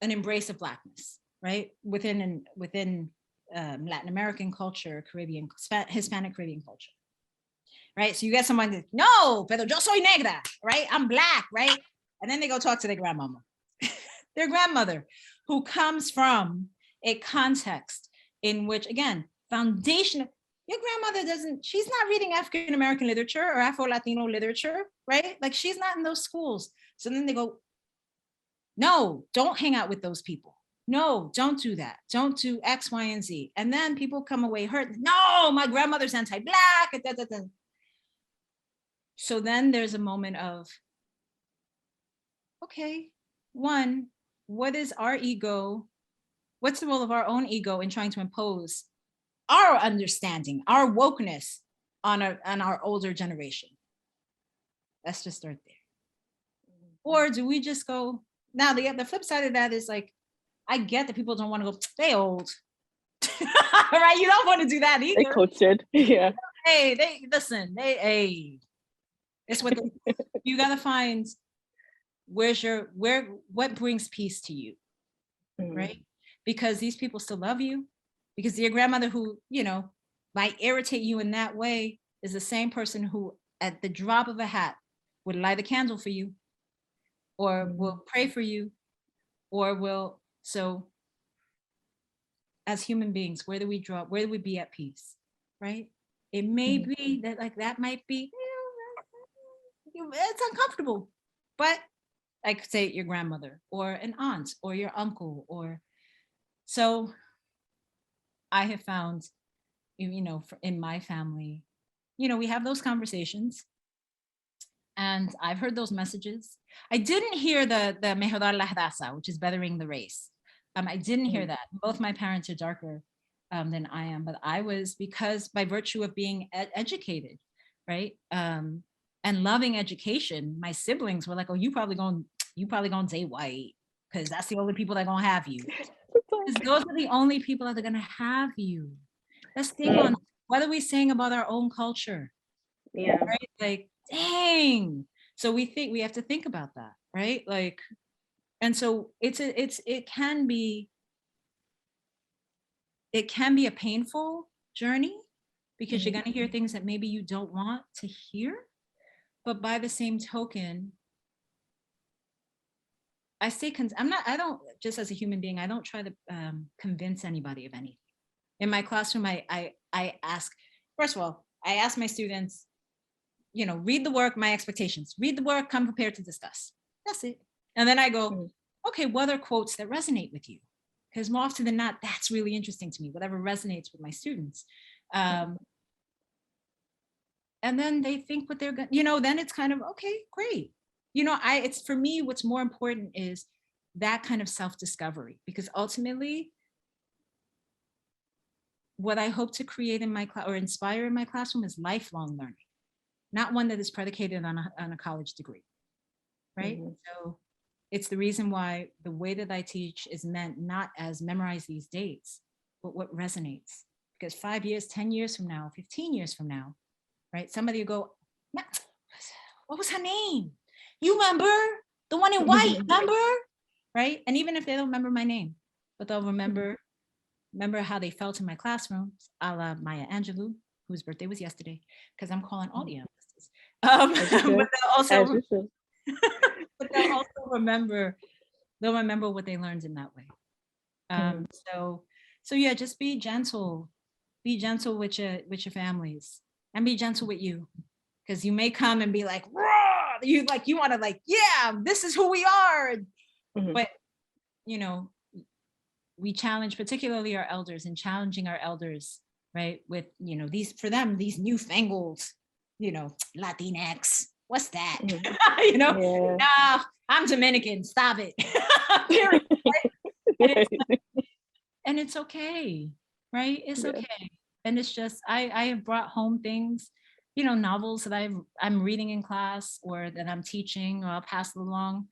an embrace of Blackness, right? Within Latin American culture, Caribbean, Hispanic Caribbean culture, right? So you get someone that, no, pero yo soy negra, right? I'm Black, right? And then they go talk to their grandmama, their grandmother, who comes from a context in which, again, foundational, your grandmother she's not reading African American literature or Afro-Latino literature, right? Like, she's not in those schools. So then they go, no, don't hang out with those people. No, don't do that. Don't do X, Y, and Z. And then people come away hurt. No, my grandmother's anti-Black. So then there's a moment of, okay, one, what is our ego? What's the role of our own ego in trying to impose our understanding, our wokeness on our older generation? Let's just start there. Or do we just go, now the flip side of that is, like, I get that people don't want to go, they old. Right? You don't want to do that either. They cultured. Yeah. Hey, it's what you gotta find what brings peace to you, right? Because these people still love you, because your grandmother, who, might irritate you in that way, is the same person who at the drop of a hat would light a candle for you, or will pray for you, or so as human beings, where do we be at peace, right? It may be that, like, that might be, it's uncomfortable, but like, say, your grandmother or an aunt or your uncle, so I have found, in my family, we have those conversations, and I've heard those messages. I didn't hear the mejorar la raza, which is bettering the race. I didn't hear that. Both my parents are darker than I am, but I was, because by virtue of being educated, right? And loving education, my siblings were like, oh, you probably gonna say white, because that's the only people that are gonna have you. Because those are the only people that are gonna have you. Let's think on, what are we saying about our own culture? Yeah. Right? Like, dang. So we have to think about that, right? Like, and so it can be a painful journey, because you're gonna hear things that maybe you don't want to hear. But by the same token, I don't, just as a human being, I don't try to convince anybody of anything. In my classroom, I ask, first of all, I ask my students, read the work, my expectations, read the work, come prepared to discuss. That's it. And then I go, okay, what are quotes that resonate with you? Because more often than not, that's really interesting to me, whatever resonates with my students. And then they think what they're going to, then it's kind of, okay, great. It's, for me, what's more important is that kind of self-discovery, because ultimately what I hope to create in my class or inspire in my classroom is lifelong learning, not one that is predicated on a college degree, right? So it's the reason why the way that I teach is meant not as memorize these dates, but what resonates. Because 5 years, 10 years from now, 15 years from now, right? Somebody will go, what was her name? You remember? The one in white, remember? Right? And even if they don't remember my name, but they'll remember how they felt in my classroom, a la Maya Angelou, whose birthday was yesterday, because I'm calling all the ancestors. But they'll also remember what they learned in that way. So yeah, just be gentle with your families, and be gentle with you, because you may come and be like, raw, you want to yeah, this is who we are. But we challenge particularly our elders, and challenging our elders, right, with these, for them, these newfangled Latinx, what's that? Nah, I'm Dominican, stop it. And it's okay, right? It's okay. And it's just, I have brought home things, novels that I'm reading in class, or that I'm teaching, or I'll pass it along,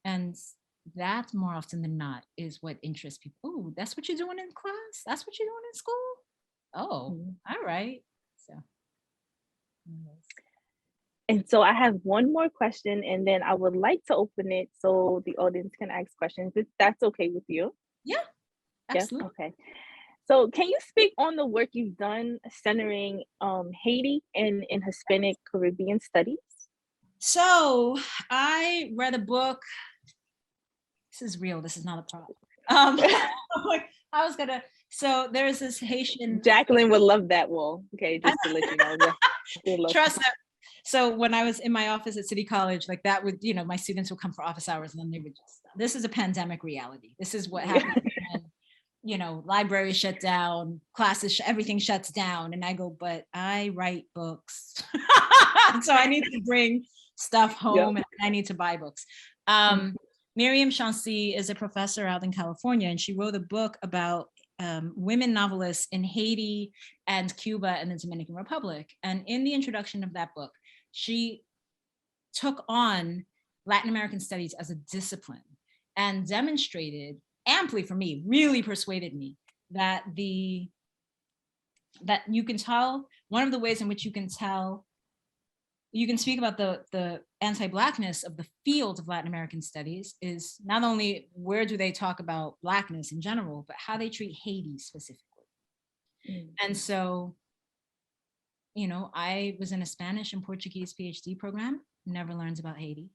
and that more often than not is what interests people. Oh, that's what you're doing in class? That's what you're doing in school? Oh, all right. So. And so I have one more question, and then I would like to open it so the audience can ask questions, if that's okay with you. Yeah, absolutely. Yeah? Okay. So can you speak on the work you've done centering Haiti and in Hispanic Caribbean studies? So I read a book. This is real. This is not a prop. So there's this Haitian. Jacqueline would love that wall. Okay, just to let you know. Trust that. So when I was in my office at City College, that would, my students would come for office hours, and then they would just, this is a pandemic reality. This is what happens when, libraries shut down, classes, everything shuts down. And I go, but I write books. So I need to bring stuff home, and I need to buy books. Miriam Chancy is a professor out in California, and she wrote a book about women novelists in Haiti and Cuba and the Dominican Republic. And in the introduction of that book, she took on Latin American studies as a discipline and demonstrated amply, for me, really persuaded me that you can tell, one of the ways in which you can tell, you can speak about the anti-Blackness of the field of Latin American studies is not only where do they talk about Blackness in general, but how they treat Haiti specifically. And so, I was in a Spanish and Portuguese PhD program, never learns about Haiti,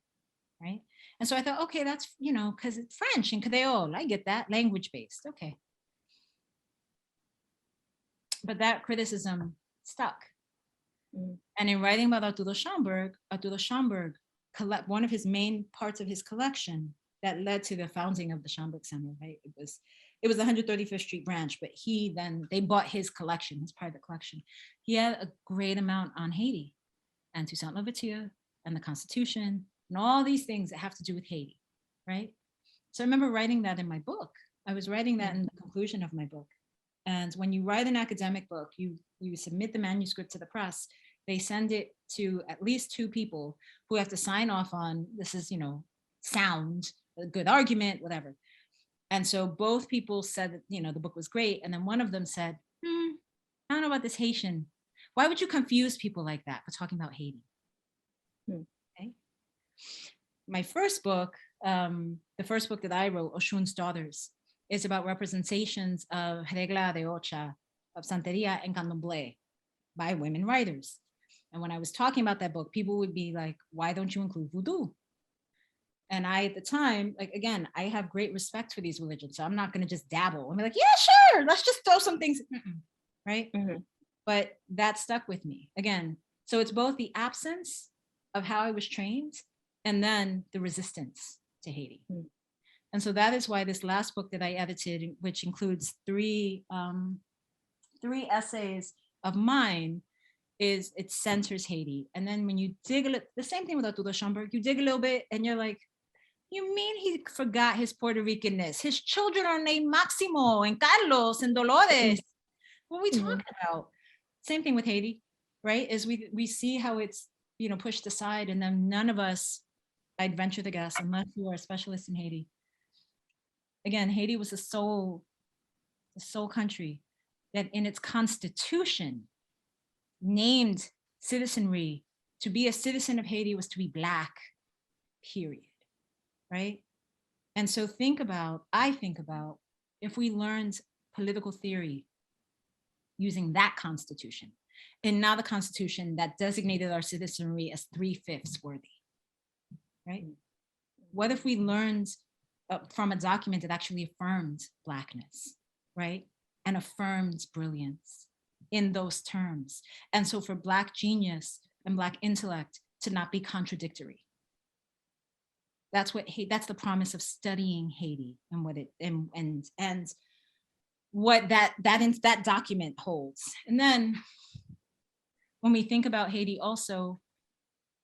right? And so I thought, okay, that's, because it's French and Creole, I get that, language-based, okay. But that criticism stuck. And in writing about Arturo Schomburg, one of his main parts of his collection that led to the founding of the Schomburg Center, right? It was the 135th Street branch, but they bought his collection, his private collection. He had a great amount on Haiti and Toussaint Louverture and the Constitution and all these things that have to do with Haiti, right? So I remember writing that in my book. I was writing that in the conclusion of my book. And when you write an academic book, you submit the manuscript to the press, they send it to at least 2 people who have to sign off on, this is, sound, a good argument, whatever. And so both people said that, the book was great. And then one of them said, I don't know about this Haitian. Why would you confuse people like that for talking about Haiti? Okay. My first book, the first book that I wrote, Oshun's Daughters, is about representations of Regla de Ocha, of Santeria and Candomblé by women writers. And when I was talking about that book, people would be like, why don't you include voodoo? And I, at the time, again, I have great respect for these religions. So I'm not going to just dabble and be like, yeah, sure, let's just throw some things, right? But that stuck with me. Again, so it's both the absence of how I was trained and then the resistance to Haiti. And so that is why this last book that I edited, which includes three essays of mine, it centers Haiti. And then when you dig a little, the same thing with Arturo Schomburg, you dig a little bit and you're like, you mean he forgot his Puerto Ricanness? His children are named Maximo and Carlos and Dolores. what we talking about? Same thing with Haiti, right? Is we see how it's, you know, pushed aside, and then none of us, I'd venture the guess, unless you are a specialist in Haiti. Again, Haiti was the sole country that in its constitution named citizenry, to be a citizen of Haiti was to be Black, period, right? And so I think about if we learned political theory using that constitution, and now the constitution that designated our citizenry as 3/5 worthy, right? What if we learned from a document that actually affirmed Blackness, right? And affirmed brilliance in those terms. And so for Black genius and Black intellect to not be contradictory. That's the promise of studying Haiti and what it and what that document holds. And then when we think about Haiti also,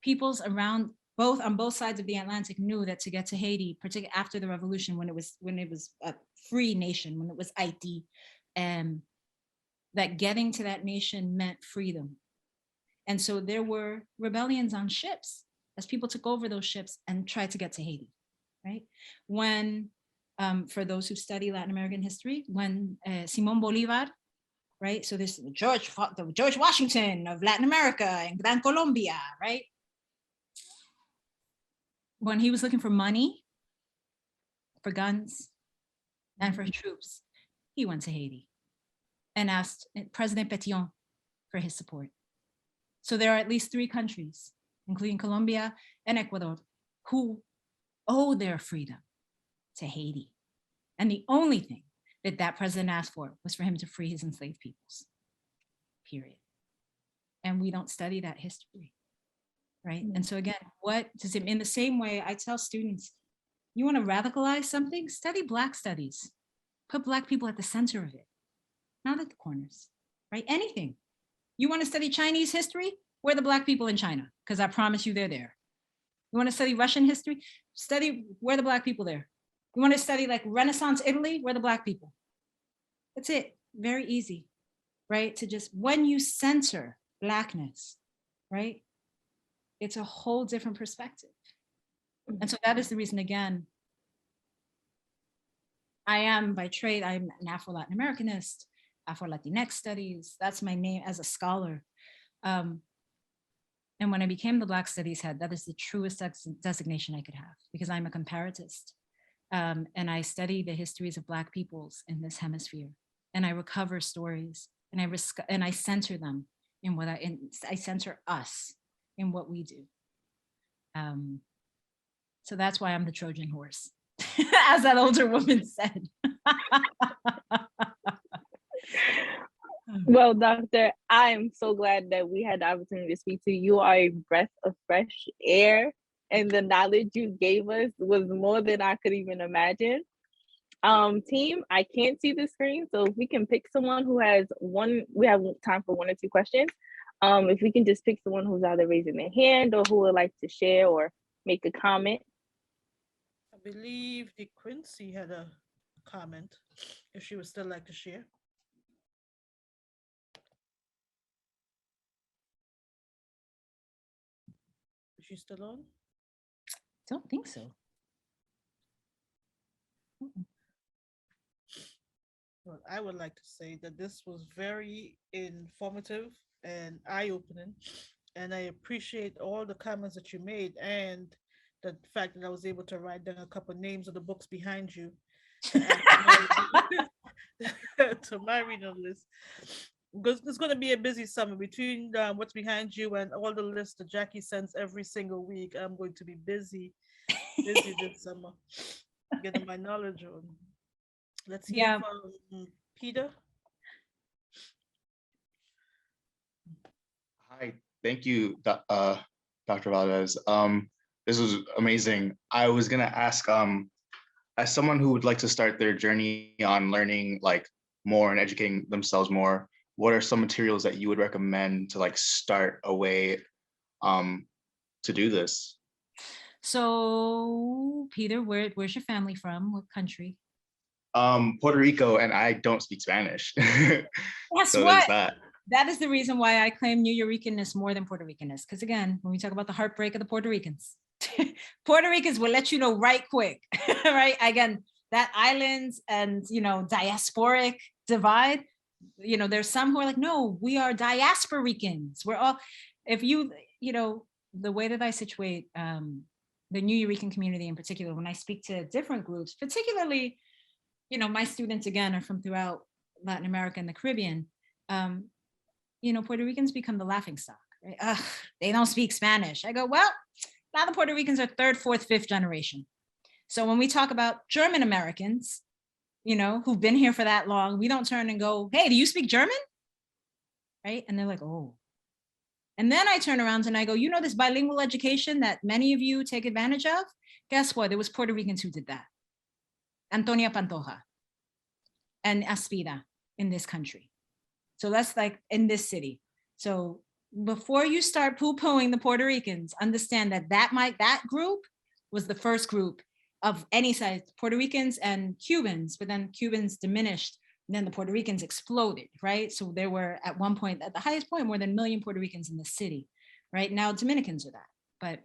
peoples around on both sides of the Atlantic knew that to get to Haiti, particularly after the revolution, when it was a free nation, when it was Haiti, that getting to that nation meant freedom. And so there were rebellions on ships as people took over those ships and tried to get to Haiti, right? When, for those who study Latin American history, when Simón Bolívar, right? So this the George Washington of Latin America and Gran Colombia, right? When he was looking for money, for guns, and for troops, he went to Haiti and asked President Pétion for his support. So there are at least 3 countries, including Colombia and Ecuador, who owe their freedom to Haiti. And the only thing that president asked for was for him to free his enslaved peoples, period. And we don't study that history, right? And so again, what does it, in the same way I tell students, you want to radicalize something, study Black studies. Put Black people at the center of it, not at the corners, right? Anything. You want to study Chinese history? Where are the Black people in China? Because I promise you they're there. You want to study Russian history? Study where are the Black people there. You want to study like Renaissance Italy? Where are the Black people? That's it. Very easy, right? To just, when you center Blackness, right? It's a whole different perspective. And so that is the reason, again, I am by trade, I'm an Afro-Latin Americanist, Afro-Latinx studies, that's my name as a scholar. And when I became the Black Studies head, that is the truest designation I could have, because I'm a comparatist. And I study the histories of Black peoples in this hemisphere, and I recover stories, and I center them in what I center us in what we do. So that's why I'm the Trojan horse, as that older woman said. Well, Doctor, I am so glad that we had the opportunity to speak to you. You are a breath of fresh air, and the knowledge you gave us was more than I could even imagine. Team, I can't see the screen, so if we can pick someone who has we have time for 1 or 2 questions. If we can just pick someone who's either raising their hand or who would like to share or make a comment. I believe the Quincy had a comment, if she would still like to share. Is she still on? Don't think so. Well, I would like to say that this was very informative and eye-opening, and I appreciate all the comments that you made, and the fact that I was able to write down a couple of names of the books behind you to add to my reading list. Because it's going to be a busy summer between what's behind you and all the lists that Jackie sends every single week. I'm going to be busy this summer, getting my knowledge on. Let's hear from Peter. Hi, thank you, Dr. Valdés. This was amazing. I was gonna ask, as someone who would like to start their journey on learning like more and educating themselves more, what are some materials that you would recommend to like start a way to do this? So Peter, where's your family from? What country? Puerto Rico, and I don't speak Spanish. Guess So what? there's that. That is the reason why I claim New Yorkerness more than Puerto Ricanness. Because again, when we talk about the heartbreak of the Puerto Ricans, Puerto Ricans will let you know right quick, right? Again, that islands and, diasporic divide, there's some who are like, no, we are diasporicans. We're all, if you, the way that I situate the New Yorican community in particular, when I speak to different groups, particularly, my students again are from throughout Latin America and the Caribbean, Puerto Ricans become the laughingstock, right? Ugh, they don't speak Spanish. I go, well, now the Puerto Ricans are third, fourth, fifth generation. So when we talk about German Americans, who've been here for that long, we don't turn and go, hey, do you speak German? Right? And they're like, oh. And then I turn around and I go, this bilingual education that many of you take advantage of? Guess what? There was Puerto Ricans who did that. Antonia Pantoja and Aspida in this country. So that's like in this city. So before you start poo-pooing the Puerto Ricans, understand that group was the first group of any size, Puerto Ricans and Cubans, but then Cubans diminished, and then the Puerto Ricans exploded, right? So there were at one point, at the highest point, more than 1 million Puerto Ricans in the city, right? Now Dominicans are that, but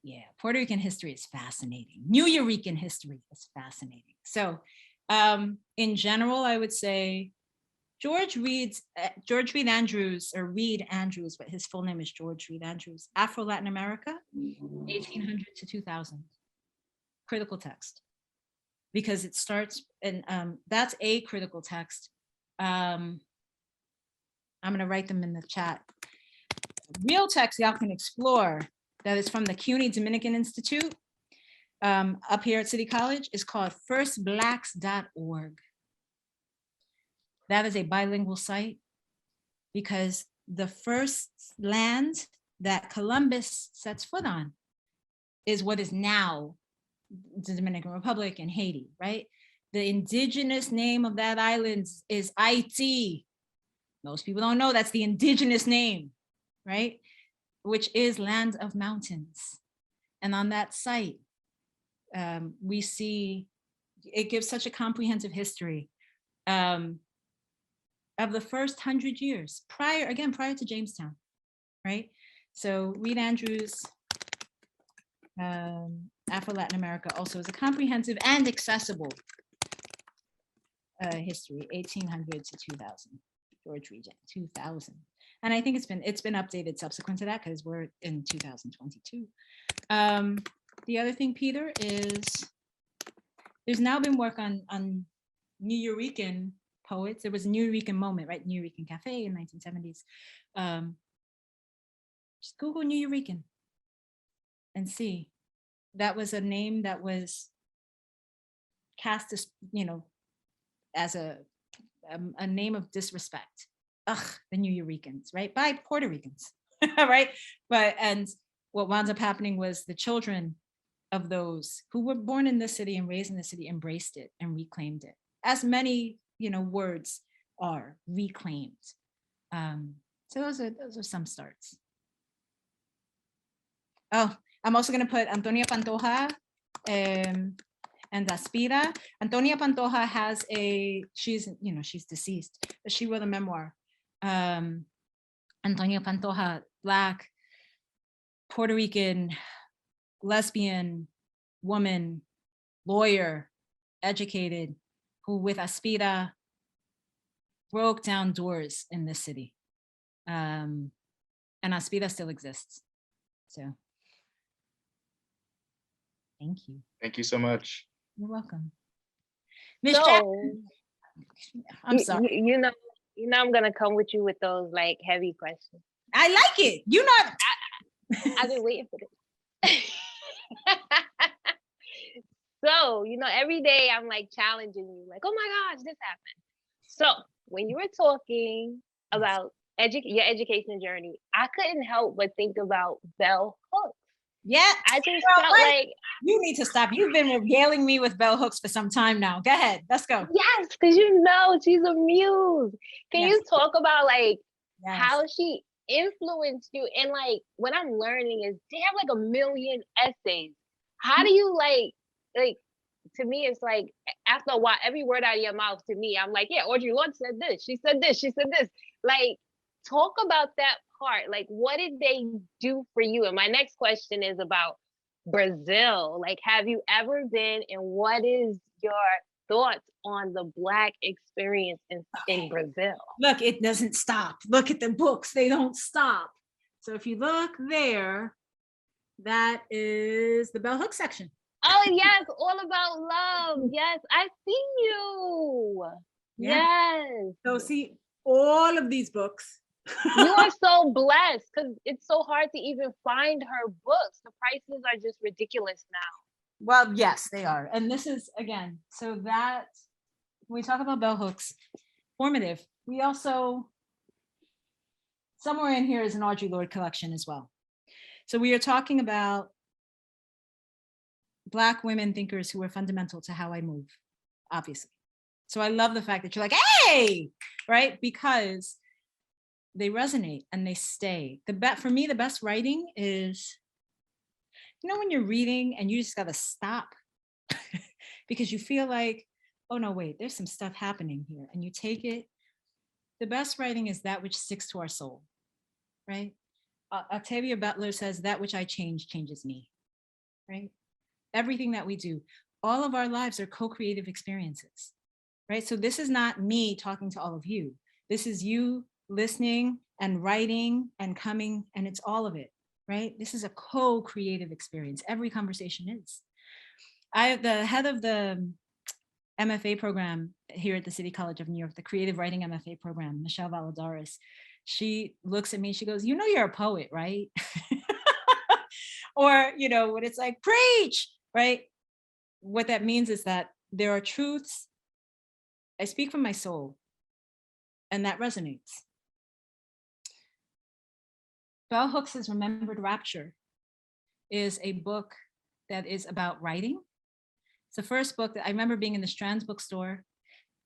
yeah, Puerto Rican history is fascinating. New Yorican history is fascinating. So in general, I would say George Reed Andrews, but his full name is George Reed Andrews, Afro-Latin America, 1800 to 2000. Critical text, because it starts, and that's a critical text. I'm gonna write them in the chat. Real text y'all can explore that is from the CUNY Dominican Institute up here at City College is called firstblacks.org. That is a bilingual site because the first land that Columbus sets foot on is what is now the Dominican Republic and Haiti, right? The indigenous name of that island is Haiti. Most people don't know that's the indigenous name, right? Which is land of mountains. And on that site, we see, it gives such a comprehensive history of the first 100 years, prior to Jamestown, right? So Reed Andrews, Afro-Latin America also is a comprehensive and accessible history, 1800 to 2000, George Reed, 2000. And I think it's been updated subsequent to that because we're in 2022. The other thing, Peter, is there's now been work on New Yorican poets. There was a New Yorican moment, right? New Yorican Cafe in 1970s. Just Google New Yorican and see. That was a name that was cast as, as a name of disrespect. Ugh, the New Yorkers, right? By Puerto Ricans, right? And what wound up happening was the children of those who were born in this city and raised in the city embraced it and reclaimed it. As many, words are reclaimed. So those are some starts. Oh, I'm also going to put Antonia Pantoja and Aspira. Antonia Pantoja has she's deceased, but she wrote a memoir. Antonia Pantoja, Black, Puerto Rican, lesbian woman, lawyer, educated, who with Aspira broke down doors in this city. And Aspira still exists. So. Thank you. Thank you so much. You're welcome. Miss Jack, I'm sorry. You know I'm gonna come with you with those like heavy questions. I like it. I've been waiting for this. So, every day I'm like challenging you, like, oh my gosh, this happened. So when you were talking about your education journey, I couldn't help but think about bell hooks. Yeah, I just felt like you need to stop. You've been regaling me with bell hooks for some time now. Go ahead, let's go. Yes, because she's a muse. Can you talk about how she influenced you? And what I'm learning is they have 1 million essays. How do you to me, it's like after a while, every word out of your mouth to me, I'm like, yeah, Audre Lorde said this, she said this, she said this. Like, talk about that part. Like, what did they do for you? And my next question is about Brazil. Like, have you ever been, and what is your thoughts on the Black experience in Brazil? Look, it doesn't stop. Look at the books, they don't stop. So if you look there, that is the bell hook section. Oh yes, all about love. Yes, I see you. Yeah. Yes. So see, all of these books. You are so blessed because it's so hard to even find her books. The prices are just ridiculous now. Well, yes, they are. And this is, again, so that when we talk about bell hooks, formative, we also, somewhere in here is an Audre Lorde collection as well. So we are talking about Black women thinkers who are fundamental to how I move, obviously. So I love the fact that you're like, hey, right? Because they resonate and they stay. For me, the best writing is, you know, when you're reading and you just gotta stop because you feel like, oh no, wait, there's some stuff happening here, and you take it. The best writing is that which sticks to our soul, right? Octavia Butler says, that which I change changes me, right? Everything that we do, all of our lives are co-creative experiences, right? So this is not me talking to all of you. This is you listening and writing and coming, and it's all of it, right? This is a co-creative experience. Every conversation is. The head of the MFA program here at the City College of New York, the Creative Writing MFA program, Michelle Valladares, she looks at me, she goes, you know, you're a poet, right? Or, you know, when it's like, preach, right? What that means is that there are truths. I speak from my soul, and that resonates. Bell Hooks' Remembered Rapture is a book that is about writing. It's the first book that I remember being in the Strand's bookstore.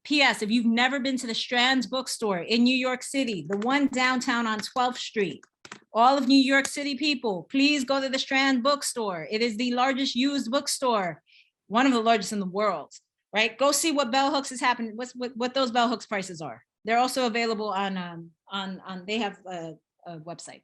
P.S. If you've never been to the Strand's bookstore in New York City, the one downtown on 12th Street, all of New York City people, please go to the Strand bookstore. It is the largest used bookstore, one of the largest in the world, right? Go see what Bell Hooks is happening, what those Bell Hooks prices are. They're also available on they have a website.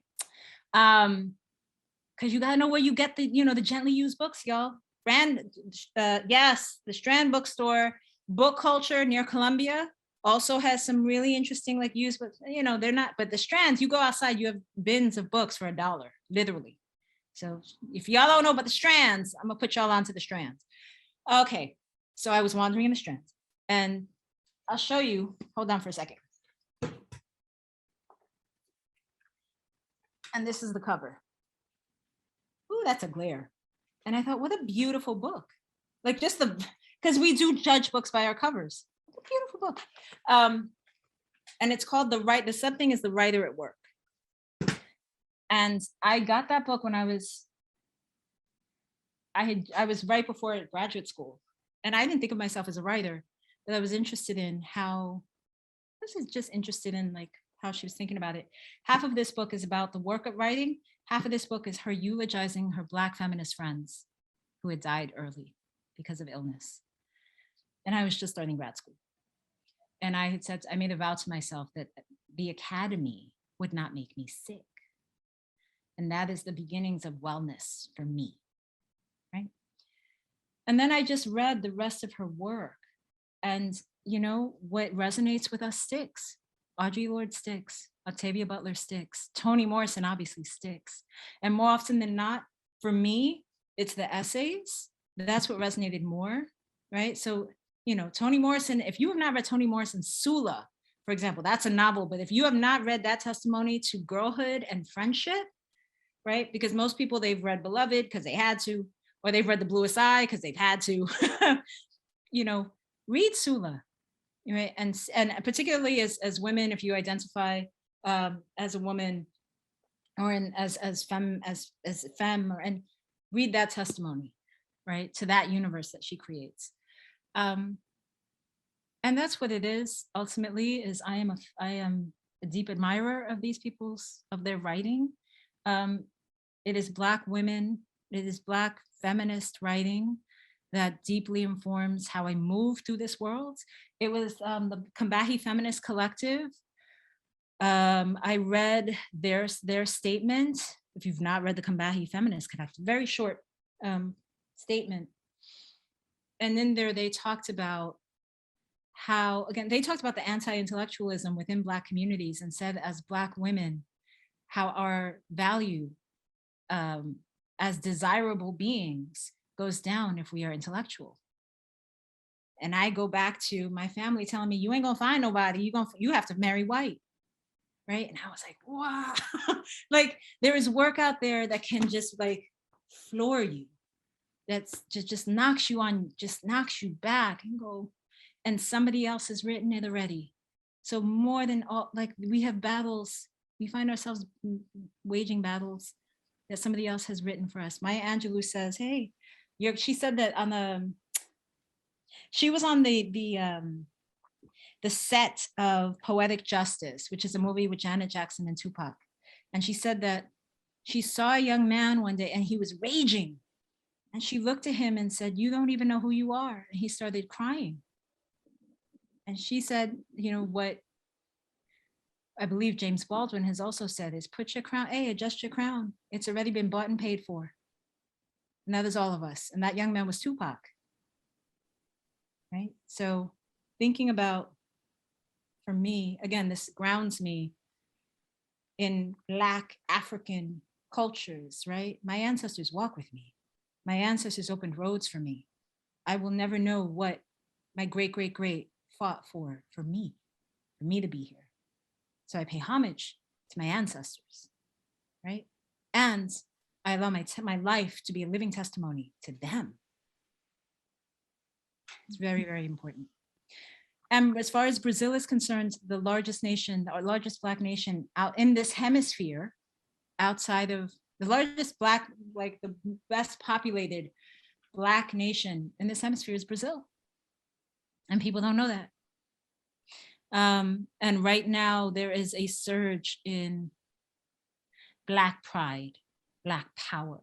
Because you gotta know where you get the, you know, the gently used books, y'all. Yes, the Strand bookstore. Book Culture near Columbia also has some really interesting like used books. You know, they're not, but the Strands, you go outside, you have bins of books for $1, literally. So if y'all don't know about the Strands, I'm gonna put y'all onto the Strands. Okay, so I was wandering in the Strands, and I'll show you, hold on for a second. And this is the cover. Ooh, that's a glare. And I thought, what a beautiful book. Like just because we do judge books by our covers. It's a beautiful book. And it's called The Something is the Writer at Work. And I got that book when I was right before graduate school. And I didn't think of myself as a writer, but I was interested in how she was thinking about it. Half of this book is about the work of writing. Half of this book is her eulogizing her Black feminist friends who had died early because of illness. And I was just starting grad school. And I made a vow to myself that the academy would not make me sick. And that is the beginnings of wellness for me, right? And then I just read the rest of her work. And you know, what resonates with us sticks. Audre Lorde sticks, Octavia Butler sticks, Toni Morrison obviously sticks. And more often than not, for me, it's the essays. That's what resonated more, right? So, you know, Toni Morrison, if you have not read Toni Morrison's Sula, for example, that's a novel, but if you have not read that testimony to girlhood and friendship, right? Because most people, they've read Beloved because they had to, or they've read The Bluest Eye because they've had to, you know, read Sula. Right? And particularly as women, if you identify as a woman or as femme, and read that testimony, right, to that universe that she creates. And that's what it is ultimately, is I am a deep admirer of these of their writing. It is Black women, it is Black feminist writing that deeply informs how I move through this world. It was the Combahee Feminist Collective. I read their statement. If you've not read the Combahee Feminist Collective, very short statement. And in there, they talked about how, again, they talked about the anti-intellectualism within Black communities and said, as Black women, how our value as desirable beings goes down if we are intellectual. And I go back to my family telling me, you ain't gonna find nobody, you have to marry white, right? And I was like, wow. Like, there is work out there that can just like floor you, that's just knocks you back and go, and somebody else has written it already. So more than all, like, we have battles, we find ourselves waging battles that somebody else has written for us. Maya Angelou says, hey, she said that she was on the set of Poetic Justice, which is a movie with Janet Jackson and Tupac. And she said that she saw a young man one day and he was raging. And she looked at him and said, you don't even know who you are. And he started crying. And she said, you know, what I believe James Baldwin has also said is, put your crown, adjust your crown. It's already been bought and paid for. And that is all of us. And that young man was Tupac, right? So thinking about, for me, again, this grounds me in Black African cultures, right? My ancestors walk with me. My ancestors opened roads for me. I will never know what my great fought for me to be here. So I pay homage to my ancestors, right? And I allow my life to be a living testimony to them. It's very, very important. And as far as Brazil is concerned, the largest nation, or largest Black nation out in this hemisphere, outside of the largest Black, like the best populated Black nation in this hemisphere is Brazil. And people don't know that. And right now there is a surge in Black pride, Black power,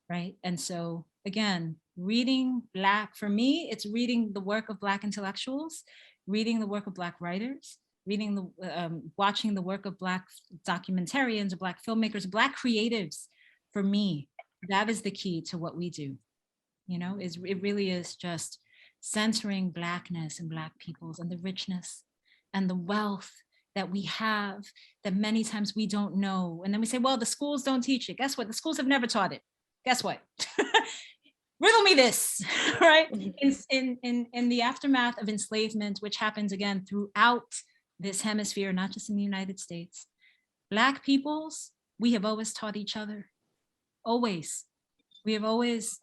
right? And so again, reading Black, for me, it's reading the work of Black intellectuals, reading the work of Black writers, reading watching the work of Black documentarians, Black filmmakers, Black creatives. For me, that is the key to what we do. You know, it really is just centering Blackness and Black peoples and the richness and the wealth that we have that many times we don't know. And then we say, well, the schools don't teach it. Guess what? The schools have never taught it. Guess what? Riddle me this, right? In the aftermath of enslavement, which happens again throughout this hemisphere, not just in the United States, Black peoples, we have always taught each other, always. We have always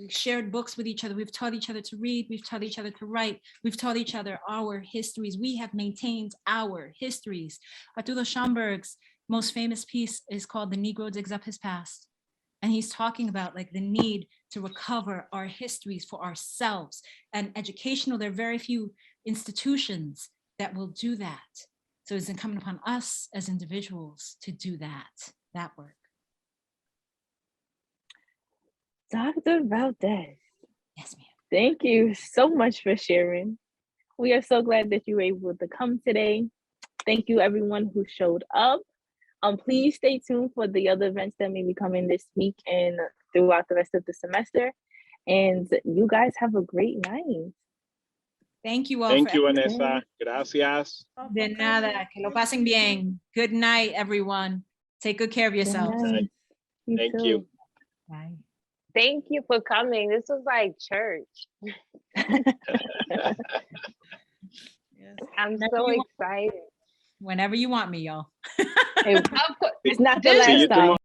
shared books with each other. We've taught each other to read. We've taught each other to write. We've taught each other our histories. We have maintained our histories. Arturo Schomburg's most famous piece is called The Negro Digs Up His Past. And he's talking about like the need to recover our histories for ourselves. And educational, there are very few institutions that will do that. So it's incumbent upon us as individuals to do that work. Dr. Valdés. Yes, ma'am. Thank you so much for sharing. We are so glad that you were able to come today. Thank you everyone who showed up. Please stay tuned for the other events that may be coming this week and throughout the rest of the semester. And you guys have a great night. Thank you all. Thank you, Vanessa. Gracias. De nada. Que lo pasen bien. Good night, everyone. Take good care of yourselves. Thank you. Bye. Thank you for coming. This was like church. I'm so excited. Whenever you want me, y'all. It's not the last time.